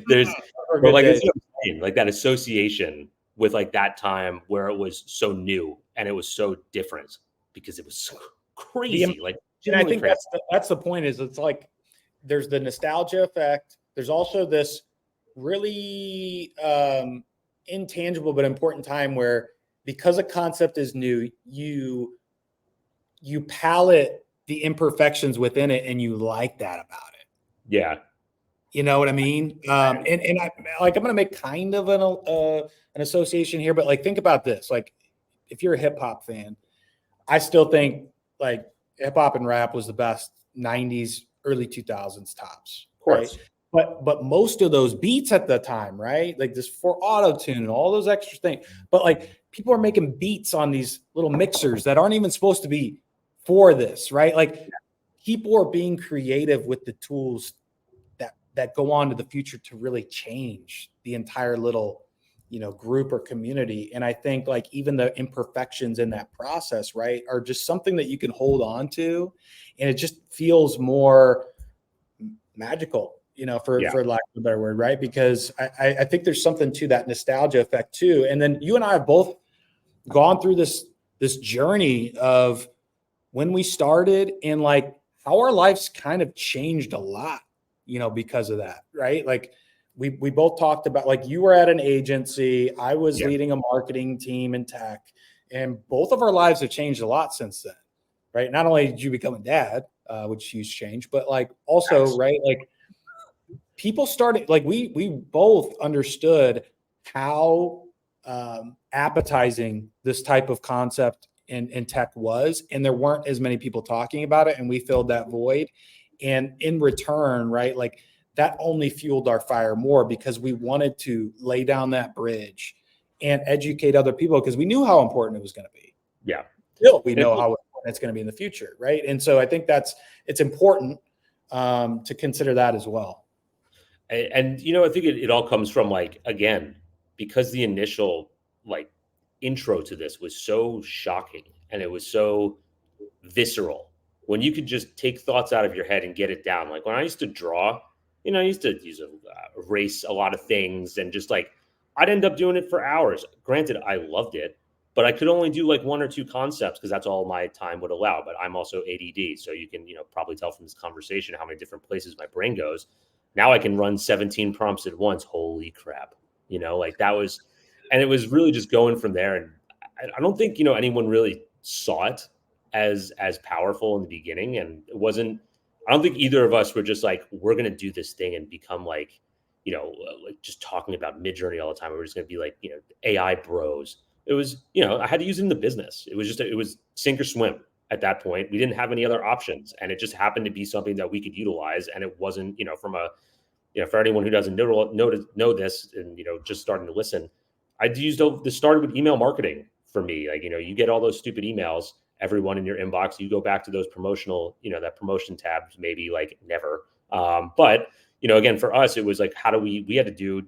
There's like that association with like that time where it was so new and it was so different because it was so crazy. And I think that's the point, is it's like there's the nostalgia effect. There's also this really intangible but important time where, because a concept is new, you palette the imperfections within it and you like that about it. Yeah. You know what I mean? I'm going to make kind of an association here, but like, think about this. Like, if you're a hip hop fan, I still think like hip hop and rap was the best 90s, early 2000s tops. Of course. Right? But most of those beats at the time, right? Like this for auto tune and all those extra things. But like, people are making beats on these little mixers that aren't even supposed to be for this, right? Like, people are being creative with the tools that go on to the future to really change the entire little, group or community. And I think like even the imperfections in that process, right, are just something that you can hold on to, and it just feels more magical, for lack of a better word, right? Because I think there's something to that nostalgia effect too. And then you and I have both gone through this journey of when we started and like how our lives kind of changed a lot, because of that, right? Like we both talked about, like, you were at an agency, I was leading a marketing team in tech, and both of our lives have changed a lot since then, right? Not only did you become a dad, which huge change, but like also, right? Like people started, like we both understood how appetizing this type of concept in tech was, and there weren't as many people talking about it, and we filled that void. And in return, right, like that only fueled our fire more because we wanted to lay down that bridge and educate other people because we knew how important it was going to be. Yeah. Still, we know how important it's going to be in the future, right? And so I think it's important to consider that as well. And I think it all comes from, like, again, because the initial, like, intro to this was so shocking and it was so visceral. When you could just take thoughts out of your head and get it down. Like when I used to draw, I used to erase a lot of things, and just like I'd end up doing it for hours. Granted, I loved it, but I could only do like one or two concepts because that's all my time would allow. But I'm also ADD, so you can probably tell from this conversation how many different places my brain goes. Now I can run 17 prompts at once. Holy crap. Like that was, and it was really just going from there. And I don't think, anyone really saw it as powerful in the beginning. And I don't think either of us were just like, we're going to do this thing and become like, like just talking about Midjourney all the time. We're just going to be like, AI bros. It was, I had to use it in the business. It was sink or swim at that point. We didn't have any other options. And it just happened to be something that we could utilize. And it wasn't, from a, for anyone who doesn't know this and, just starting to listen, this started with email marketing for me. Like, you get all those stupid emails, everyone in your inbox, you go back to those promotional, that promotion tab, maybe like never. But, again, for us, it was like, we had to do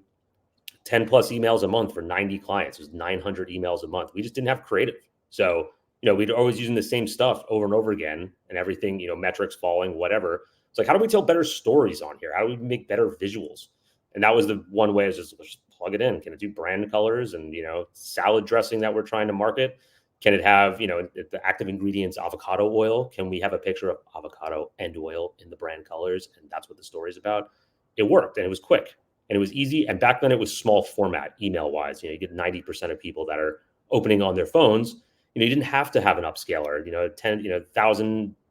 10 plus emails a month for 90 clients. It was 900 emails a month. We just didn't have creative. So, we'd always using the same stuff over and over again, and everything, metrics falling, whatever. It's like, how do we tell better stories on here? How do we make better visuals? And that was the one way, is just plug it in. Can it do brand colors and, salad dressing that we're trying to market? Can it have, the active ingredients, avocado oil? Can we have a picture of avocado and oil in the brand colors? And that's what the story is about. It worked, and it was quick, and it was easy. And back then it was small format, email wise. You get 90% of people that are opening on their phones. You didn't have to have an upscaler,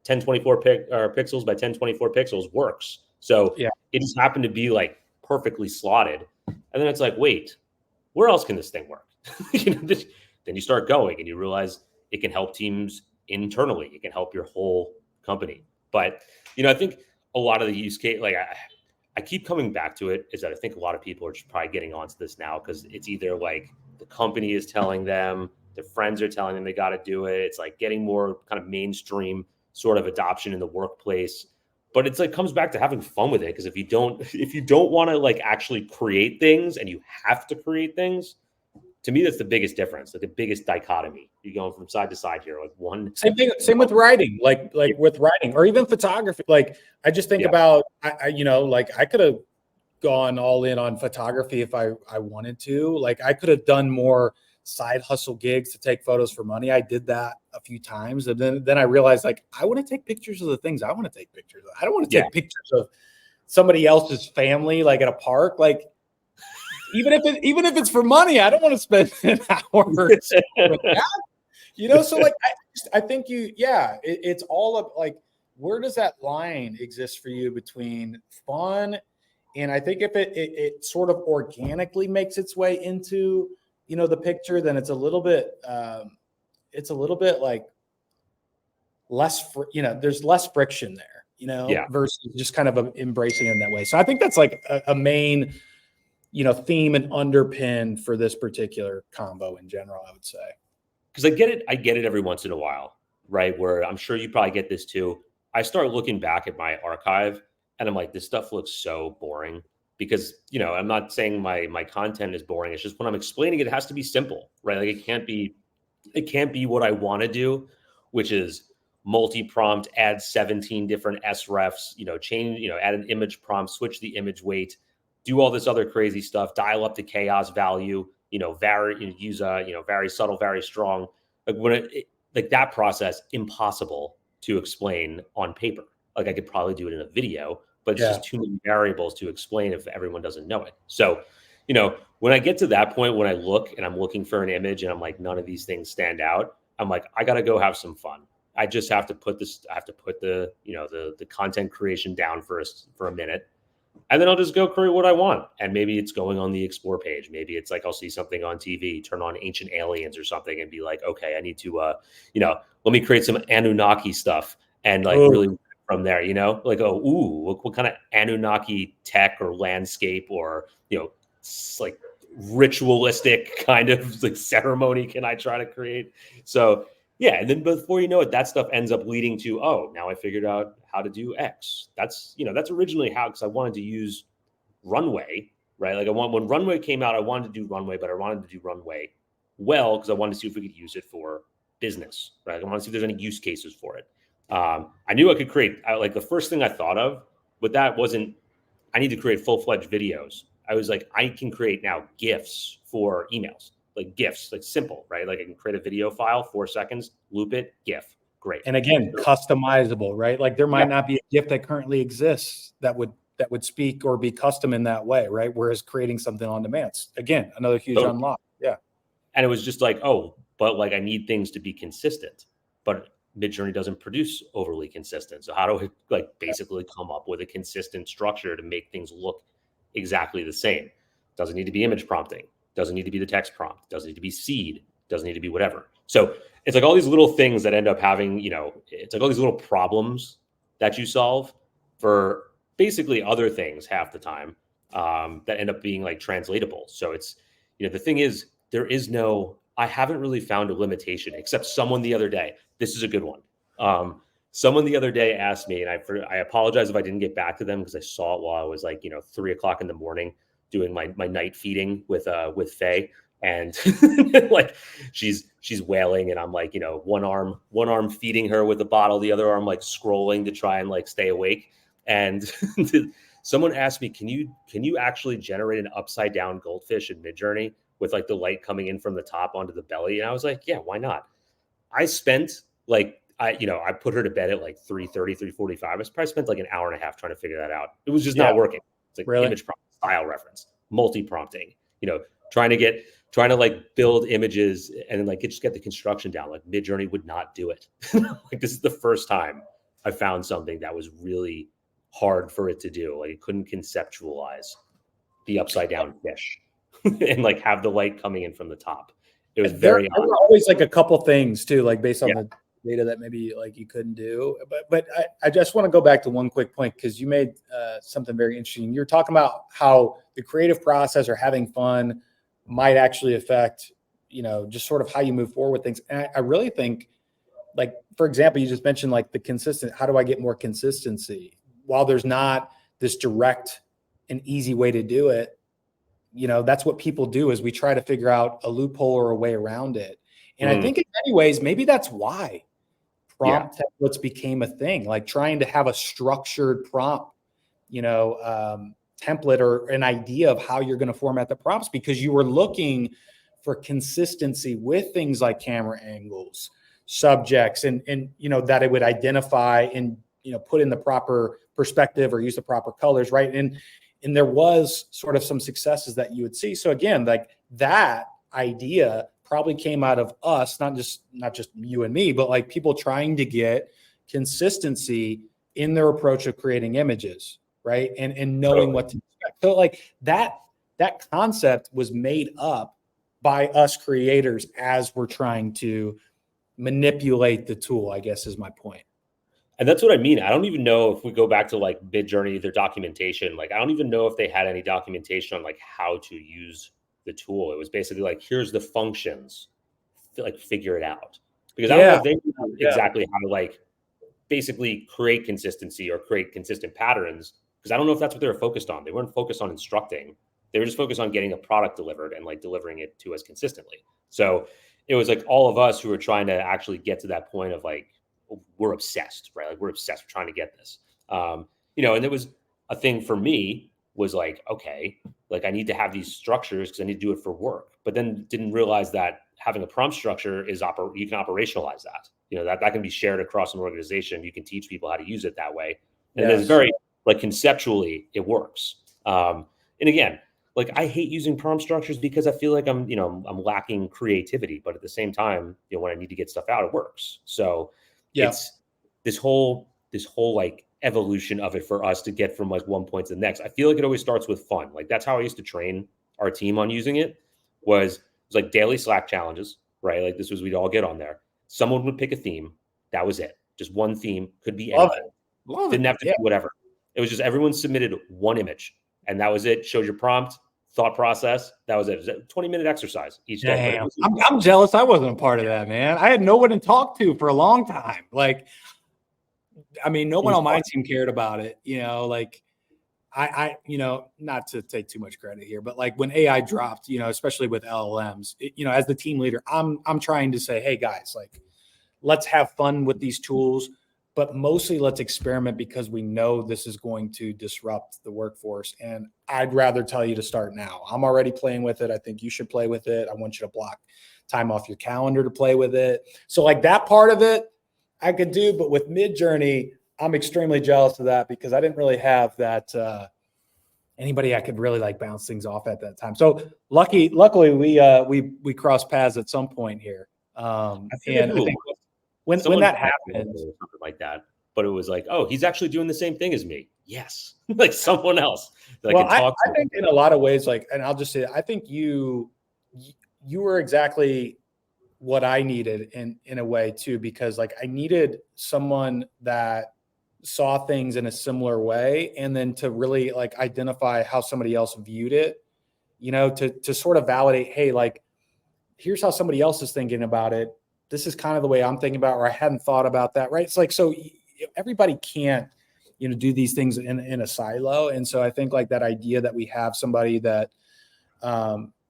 1024 pixels by 1024 pixels works. So Yeah. it just happened to be like perfectly slotted. And then it's like, wait, where else can this thing work? Then you start going and you realize it can help teams internally. It can help your whole company. But, I think a lot of the use case, like I keep coming back to it, is that I think a lot of people are just probably getting onto this now because it's either like the company is telling them, their friends are telling them they got to do it. It's like getting more kind of mainstream sort of adoption in the workplace. But it's like comes back to having fun with it, because if you don't want to like actually create things and you have to create things, to me that's the biggest difference, like the biggest dichotomy. You're going from side to side here, like one. Same with writing, like with writing or even photography. Like I just think about like I could have gone all in on photography if I wanted to. Like I could have done more side hustle gigs to take photos for money. I did that a few times, and then I realized, like, I want to take pictures of the things I want to take pictures of. I don't want to take pictures of somebody else's family, like at a park. Like even if it's for money, I don't want to spend an hour with that. So like I think it's all of like, where does that line exist for you between fun, and I think if it sort of organically makes its way into the picture, then it's a little bit like less, there's less friction there, versus just kind of embracing it in that way. So I think that's like a main, theme and underpin for this particular combo in general, I would say. Because I get it every once in a while, right? Where I'm sure you probably get this too. I start looking back at my archive and I'm like, this stuff looks so boring. Because, I'm not saying my content is boring. It's just when I'm explaining it, it has to be simple, right? Like it can't be what I want to do, which is multi-prompt, add 17 different SREFs, change, add an image prompt, switch the image weight, do all this other crazy stuff, dial up the chaos value, vary, use very subtle, very strong. Like when like that process, impossible to explain on paper. Like I could probably do it in a video, but it's just too many variables to explain if everyone doesn't know it. So, when I get to that point, when I look and I'm looking for an image and I'm like, none of these things stand out, I'm like, I got to go have some fun. I just have to put the content creation down for a minute. And then I'll just go create what I want. And maybe it's going on the explore page. Maybe it's like I'll see something on TV, turn on Ancient Aliens or something and be like, okay, I need to, let me create some Anunnaki stuff and like Oh, really from there, like, oh, ooh, what kind of Anunnaki tech or landscape or, like ritualistic kind of like ceremony can I try to create? So yeah, and then before you know it, that stuff ends up leading to, oh, now I figured out how to do X. That's originally how, because I wanted to use Runway, right? Like when Runway came out, I wanted to do Runway, but I wanted to do Runway well because I wanted to see if we could use it for business, right? I wanted to see if there's any use cases for it. I knew I could create, like the first thing I thought of, but that wasn't, I need to create full-fledged videos. I was like, I can create now GIFs for emails, like GIFs, like simple, right? Like I can create a video file, 4 seconds, loop it, GIF, great. and again, customizable, right? Like there might Yeah. not be a GIF that currently exists that would speak or be custom in that way, right? Whereas creating something on demand, again, another huge Totally. unlock. Yeah. And it was just like, oh, but like I need things to be consistent. But Midjourney doesn't produce overly consistent. So how do I like basically come up with a consistent structure to make things look exactly the same? Doesn't need to be image prompting. Doesn't need to be the text prompt. Doesn't need to be seed. Doesn't need to be whatever. So it's like all these little things that end up having, it's like all these little problems that you solve for basically other things half the time that end up being like translatable. So it's, the thing is, I haven't really found a limitation except someone the other day. This is a good one. Someone the other day asked me, and I apologize if I didn't get back to them because I saw it while I was like, 3:00 in the morning doing my night feeding with Faye. And like she's wailing and I'm like, one arm feeding her with a bottle, the other arm like scrolling to try and like stay awake. And someone asked me, can you actually generate an upside down goldfish in Midjourney with like the light coming in from the top onto the belly? And I was like, yeah, why not? I spent like, I put her to bed at like 3:30, 3:45. I probably spent like an hour and a half trying to figure that out. It was just not working. It's like Really? image prompt, style reference, multi-prompting, trying to like build images and then like just get the construction down. Like Midjourney would not do it. Like this is the first time I found something that was really hard for it to do. Like it couldn't conceptualize the upside down fish and like have the light coming in from the top. It was very there were always like a couple things too, like based on the data that maybe like you couldn't do. But I just want to go back to one quick point because you made something very interesting. You're talking about how the creative process or having fun might actually affect, just sort of how you move forward with things. And I really think, like, for example, you just mentioned like the consistent, how do I get more consistency? While there's not this direct and easy way to do it, that's what people do is we try to figure out a loophole or a way around it. And I think in many ways, maybe that's why prompt templates became a thing, like trying to have a structured prompt, template or an idea of how you're going to format the prompts because you were looking for consistency with things like camera angles, subjects, and that it would identify and put in the proper perspective or use the proper colors, right? And there was sort of some successes that you would see. So again, like that idea probably came out of us, not just you and me, but like people trying to get consistency in their approach of creating images, right? And knowing what to expect. So like that concept was made up by us creators as we're trying to manipulate the tool, I guess is my point. And that's what I mean. I don't even know if we go back to like Midjourney, their documentation, like I don't even know if they had any documentation on like how to use the tool. It was basically like, here's the functions, like figure it out. Because I don't know if they knew exactly how to like basically create consistency or create consistent patterns. Because I don't know if that's what they were focused on. They weren't focused on instructing. They were just focused on getting a product delivered and like delivering it to us consistently. So it was like all of us who were trying to actually get to that point of like, we're obsessed, right? Like we're obsessed with trying to get this, and it was a thing for me was like, okay, like I need to have these structures because I need to do it for work, but then didn't realize that having a prompt structure is you can operationalize that, that can be shared across an organization. You can teach people how to use it that way. And it's very like conceptually it works. And again, like I hate using prompt structures because I feel like I'm lacking creativity, but at the same time, when I need to get stuff out, it works. So it's this whole like evolution of it for us to get from like one point to the next. I feel like it always starts with fun. Like that's how I used to train our team on using it. It was like daily Slack challenges, right? Like this was, we'd all get on there. Someone would pick a theme. That was it. Just one theme, could be anything. Didn't have to be whatever. It was just everyone submitted one image, and that was it. Showed your prompt, thought process. That was it. It was a 20-minute exercise each day. Damn. I'm jealous I wasn't a part of that, man. I had no one to talk to for a long time. Like, I mean, no one on my team cared about it. You know, like I, you know, not to take too much credit here, but like when AI dropped, you know, especially with LLMs, you know, as the team leader, I'm trying to say, hey guys, like, let's have fun with these tools, but mostly let's experiment because we know this is going to disrupt the workforce. And I'd rather tell you to start now. I'm already playing with it. I think you should play with it. I want you to block time off your calendar to play with it. So like that part of it I could do, but with Midjourney, I'm extremely jealous of that because I didn't really have that anybody I could really like bounce things off at that time. So luckily we crossed paths at some point here. And I think when that happened, something like that, but it was like, oh, he's actually doing the same thing as me. Yes, like someone else. That well, I think in a lot of ways, like, and I'll just say, I think you were exactly what I needed in a way too, because like I needed someone that saw things in a similar way, and then to really like identify how somebody else viewed it, you know, to sort of validate, hey, like, here's how somebody else is thinking about it. This is kind of the way I'm thinking about, or I hadn't thought about that. Right. It's like, so everybody can't, you know, do these things in a silo. And so I think like that idea that we have somebody that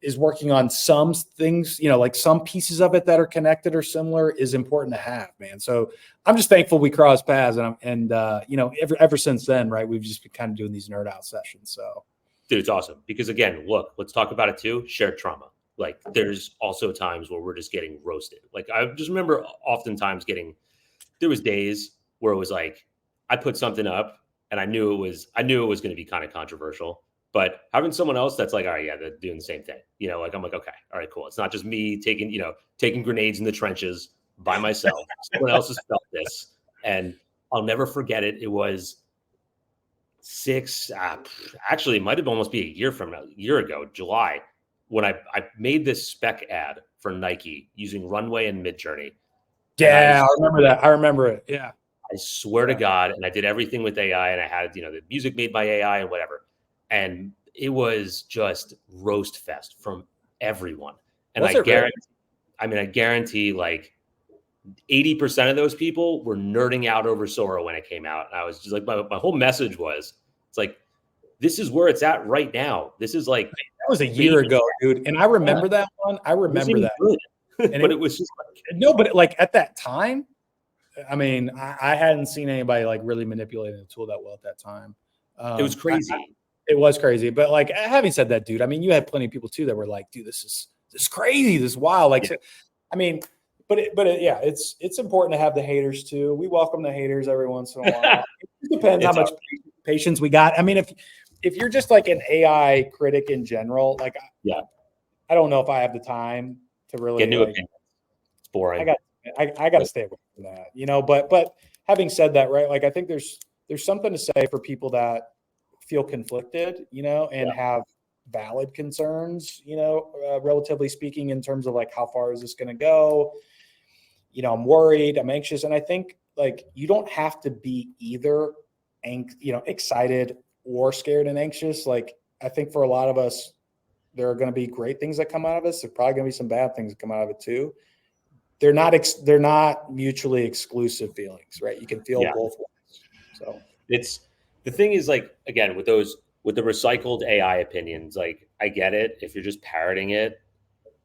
is working on some things, you know, like some pieces of it that are connected or similar is important to have, man. So I'm just thankful we crossed paths, and you know, ever since then, right, we've just been kind of doing these nerd out sessions. So, dude, it's awesome because again, look, let's talk about it too. Shared trauma. Like there's also times where we're just getting roasted. Like I just remember oftentimes there was days where it was like, I put something up and I knew it was going to be kind of controversial, but having someone else that's like, all right, yeah, they're doing the same thing. You know, like I'm like, okay, all right, cool. It's not just me taking grenades in the trenches by myself. Someone else has felt this, and I'll never forget it. It was actually, it might have almost be a year ago, July, when I made this spec ad for Nike using Runway and Midjourney. Yeah, I remember that. I remember it. Yeah. I swear to God. And I did everything with AI, and I had, the music made by AI and whatever. And it was just roast fest from everyone. And I guarantee like 80% of those people were nerding out over Sora when it came out. And I was just like, my whole message was, it's like, this is where it's at right now. This is like, that was a year ago, dude. And I remember that one. I remember that. But it was just like, no, but like at that time, I mean, I hadn't seen anybody like really manipulating the tool that well at that time. It was crazy. It was crazy. But like, having said that, dude, I mean, you had plenty of people too that were like, dude, this is crazy. This is wild. Like, so, I mean, yeah, it's important to have the haters too. We welcome the haters every once in a while. It depends how much patience we got. I mean, if you're just like an AI critic in general, like, yeah, I don't know if I have the time to really get new opinions. It's boring. I got to stay away from that, but having said that, right, like I think there's something to say for people that feel conflicted, and have valid concerns, relatively speaking, in terms of like, how far is this going to go? I'm worried, I'm anxious. And I think like, you don't have to be either, excited or scared and anxious. Like, I think for a lot of us, there are going to be great things that come out of this. There's probably going to be some bad things that come out of it too. They're not mutually exclusive feelings, right? You can feel both ways. So it's the thing is, like, again, with the recycled AI opinions, like, I get it. If you're just parroting it,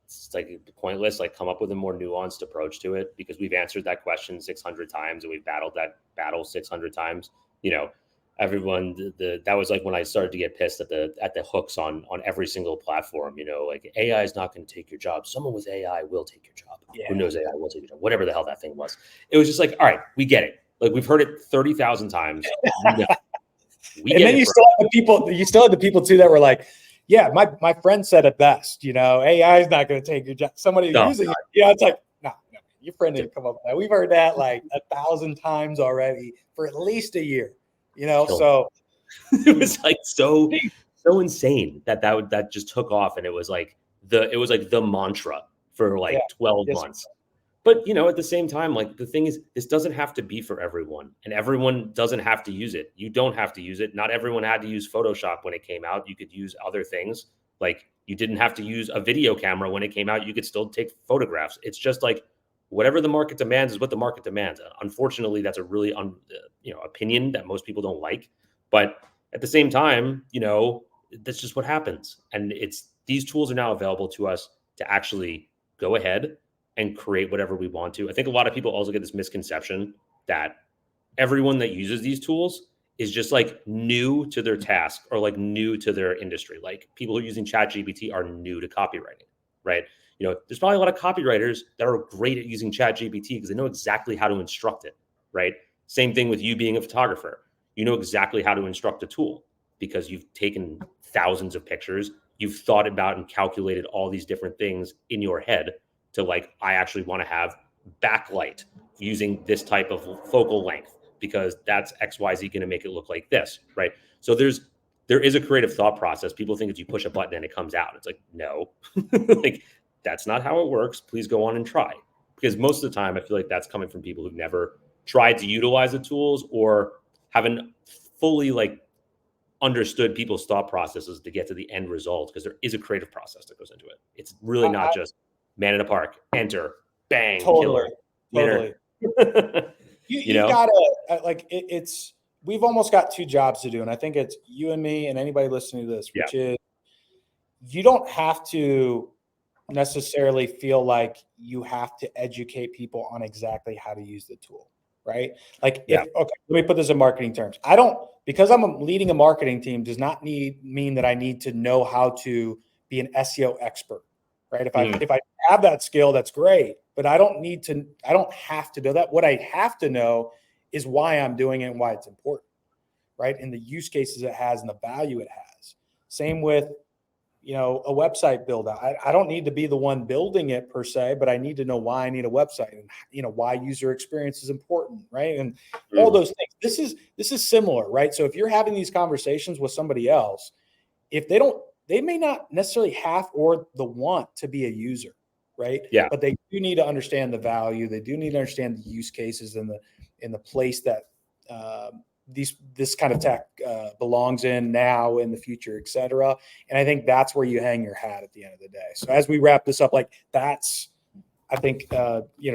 it's like pointless. Like, come up with a more nuanced approach to it, because we've answered that question 600 times and we've battled that battle 600 times. Everyone, that was like when I started to get pissed at the hooks on every single platform. Like, AI is not going to take your job. Someone with AI will take your job. Yeah. Who knows AI will take your job? Whatever the hell that thing was. It was just like, all right, we get it. Like, we've heard it 30,000 times. And then you still have the people too that were like, yeah, my friend said it best. AI is not going to take your job. Somebody using it. It's like, no, your friend didn't come up with that. We've heard that like 1,000 times already for at least a year. So it was like so insane that just took off, and it was like the mantra for like 12 months. But at the same time, like the thing is, this doesn't have to be for everyone, and everyone doesn't have to use it. You don't have to use it. Not everyone had to use Photoshop when it came out. You could use other things. Like you didn't have to use a video camera when it came out. You could still take photographs. It's just like whatever the market demands is what the market demands. Unfortunately, that's a really opinion that most people don't like. But at the same time, that's just what happens. And these tools are now available to us to actually go ahead and create whatever we want to. I think a lot of people also get this misconception that everyone that uses these tools is just like new to their task or like new to their industry. Like people who are using ChatGPT are new to copywriting, right? There's probably a lot of copywriters that are great at using ChatGPT because they know exactly how to instruct it, right? Same thing with you being a photographer. You know exactly how to instruct a tool because you've taken thousands of pictures. You've thought about and calculated all these different things in your head to like, I actually want to have backlight using this type of focal length because that's XYZ going to make it look like this, right? So there is a creative thought process. People think that you push a button and it comes out. It's like, no, like that's not how it works. Please go on and try. Because most of the time I feel like that's coming from people who've never tried to utilize the tools or haven't fully like understood people's thought processes to get to the end result, because there is a creative process that goes into it. It's really not just man in a park, enter, bang, killer, winner. You've got to like it's we've almost got two jobs to do, and I think it's you and me and anybody listening to this, which is you don't have to necessarily feel like you have to educate people on exactly how to use the tool, right? Like okay, let me put this in marketing terms. Because I'm leading a marketing team does not mean that I need to know how to be an SEO expert, right? If I have that skill, that's great, but I don't have to know that. What I have to know is why I'm doing it and why it's important, right? And the use cases it has and the value it has. Same with, a website build out. I don't need to be the one building it per se, but I need to know why I need a website and, why user experience is important, right? And all those things. This is similar, right? So if you're having these conversations with somebody else, if they may not necessarily have or the want to be a user, right? Yeah. But they do need to understand the value. They do need to understand the use cases and the place that this kind of tech belongs in now, in the future, et cetera. And I think that's where you hang your hat at the end of the day. So as we wrap this up, like that's, I think,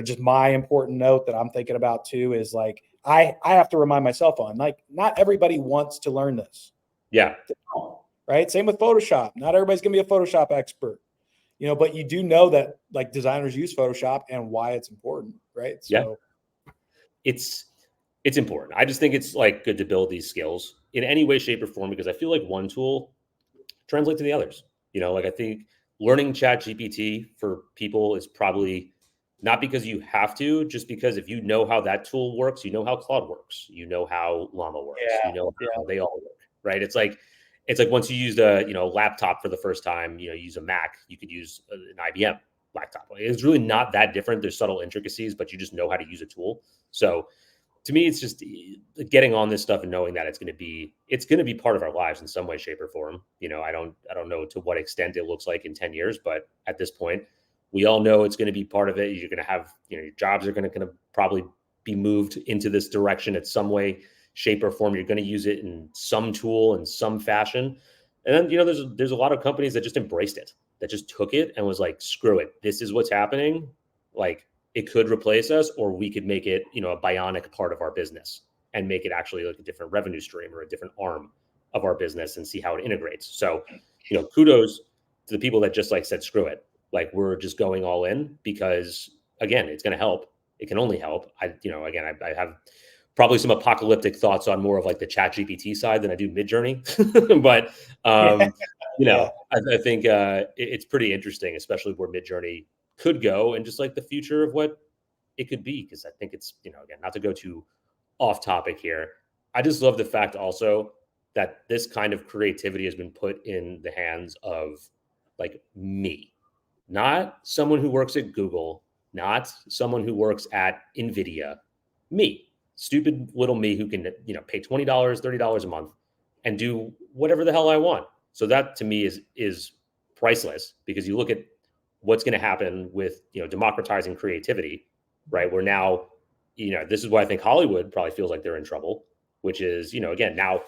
just my important note that I'm thinking about too is like, I have to remind myself on, like, not everybody wants to learn this. Yeah. Right. Same with Photoshop. Not everybody's going to be a Photoshop expert, but you do know that like designers use Photoshop and why it's important. Right. So it's important. I just think it's like good to build these skills in any way, shape, or form, because I feel like one tool translates to the others. Like I think learning ChatGPT for people is probably not because you have to, just because if you know how that tool works, you know how Claude works, you know how Llama works, how they all work, right? It's like once you used a laptop for the first time, you use a Mac, you could use an IBM laptop. It's really not that different. There's subtle intricacies, but you just know how to use a tool. So to me, it's just getting on this stuff and knowing that it's going to be part of our lives in some way, shape, or form. I don't know to what extent it looks like in 10 years, but at this point, we all know it's going to be part of it. You're going to have, your jobs are going to probably be moved into this direction at some way, shape, or form. You're going to use it in some tool in some fashion. And then, there's a lot of companies that just embraced it, that just took it and was like, screw it. This is what's happening. Like, it could replace us, or we could make it, a bionic part of our business and make it actually like a different revenue stream or a different arm of our business and see how it integrates. So, kudos to the people that just like said, screw it. Like, we're just going all in because, again, it's going to help. It can only help. I have probably some apocalyptic thoughts on more of like the ChatGPT side than I do Midjourney, but I think it's pretty interesting, especially where Midjourney could go and just like the future of what it could be. Because I think it's, again, not to go too off topic here, I just love the fact also that this kind of creativity has been put in the hands of like me, not someone who works at Google, not someone who works at NVIDIA, me. stupid little me who can, pay $20, $30 a month and do whatever the hell I want. So that to me is priceless, because you look at what's going to happen with, democratizing creativity, right? Where now, this is why I think Hollywood probably feels like they're in trouble, which is, again, now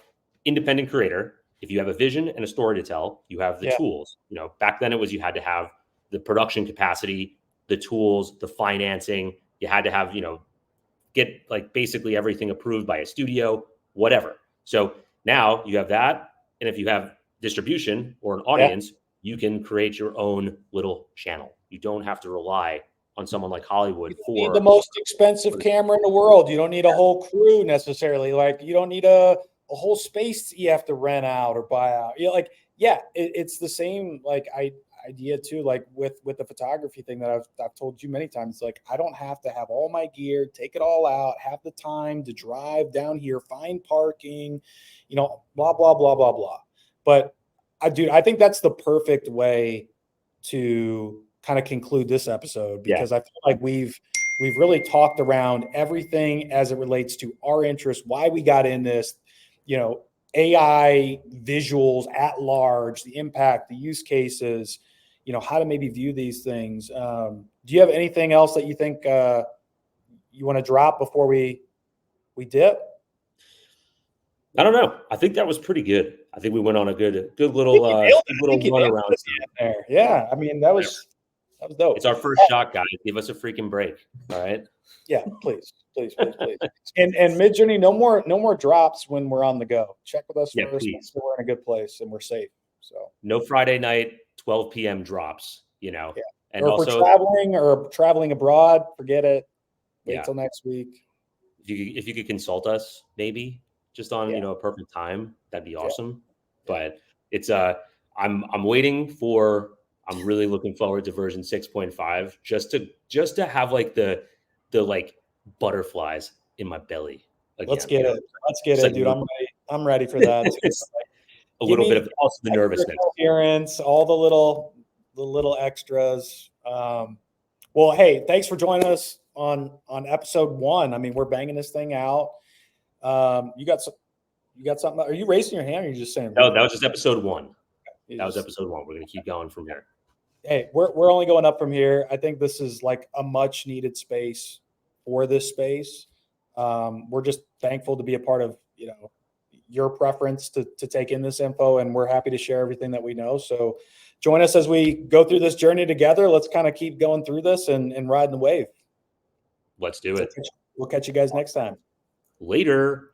independent creator, if you have a vision and a story to tell, you have the tools. Back then it was, you had to have the production capacity, the tools, the financing. You had to have, get like basically everything approved by a studio, whatever. So now you have that. And if you have distribution or an audience, you can create your own little channel. You don't have to rely on someone like Hollywood for the most expensive camera in the world. You don't need a whole crew necessarily. Like, you don't need a whole space you have to rent out or buy out. It's the same idea too, like with the photography thing that I've told you many times. Like, I don't have to have all my gear, take it all out, have the time to drive down here, find parking, blah, blah, blah, blah, blah. But I think that's the perfect way to kind of conclude this episode, because I feel like we've really talked around everything as it relates to our interest, why we got in this, AI visuals at large, the impact, the use cases, how to maybe view these things. Do you have anything else that you think you want to drop before we dip? I don't know. I think that was pretty good. I think we went on a good little run around there. Yeah. I mean, that was dope. It's our first shot, guys. Give us a freaking break. All right. Yeah, please. And Midjourney, no more drops when we're on the go. Check with us first. So we're in a good place and we're safe. So no Friday night, 12 p.m. drops, Yeah. And or also, if we're traveling abroad, forget it. Wait till next week. If you could consult us, maybe just on a perfect time, that'd be awesome. But it's I'm waiting for. I'm really looking forward to version 6.5 just to have like the like butterflies in my belly again. Let's get it, dude. I'm ready for that. A little bit of also the nervousness, coherence, all the little extras. Well, hey, thanks for joining us on episode 1. I mean, we're banging this thing out. You got something? Are you raising your hand, or are you just saying? No, that was just episode 1. That was episode 1. We're gonna keep going from here. Hey, we're only going up from here. I think this is like a much needed space for this space. We're just thankful to be a part of, your preference to take in this info, and we're happy to share everything that we know. So join us as we go through this journey together. Let's kind of keep going through this and riding the wave. Let's do it. We'll catch you guys next time. Later.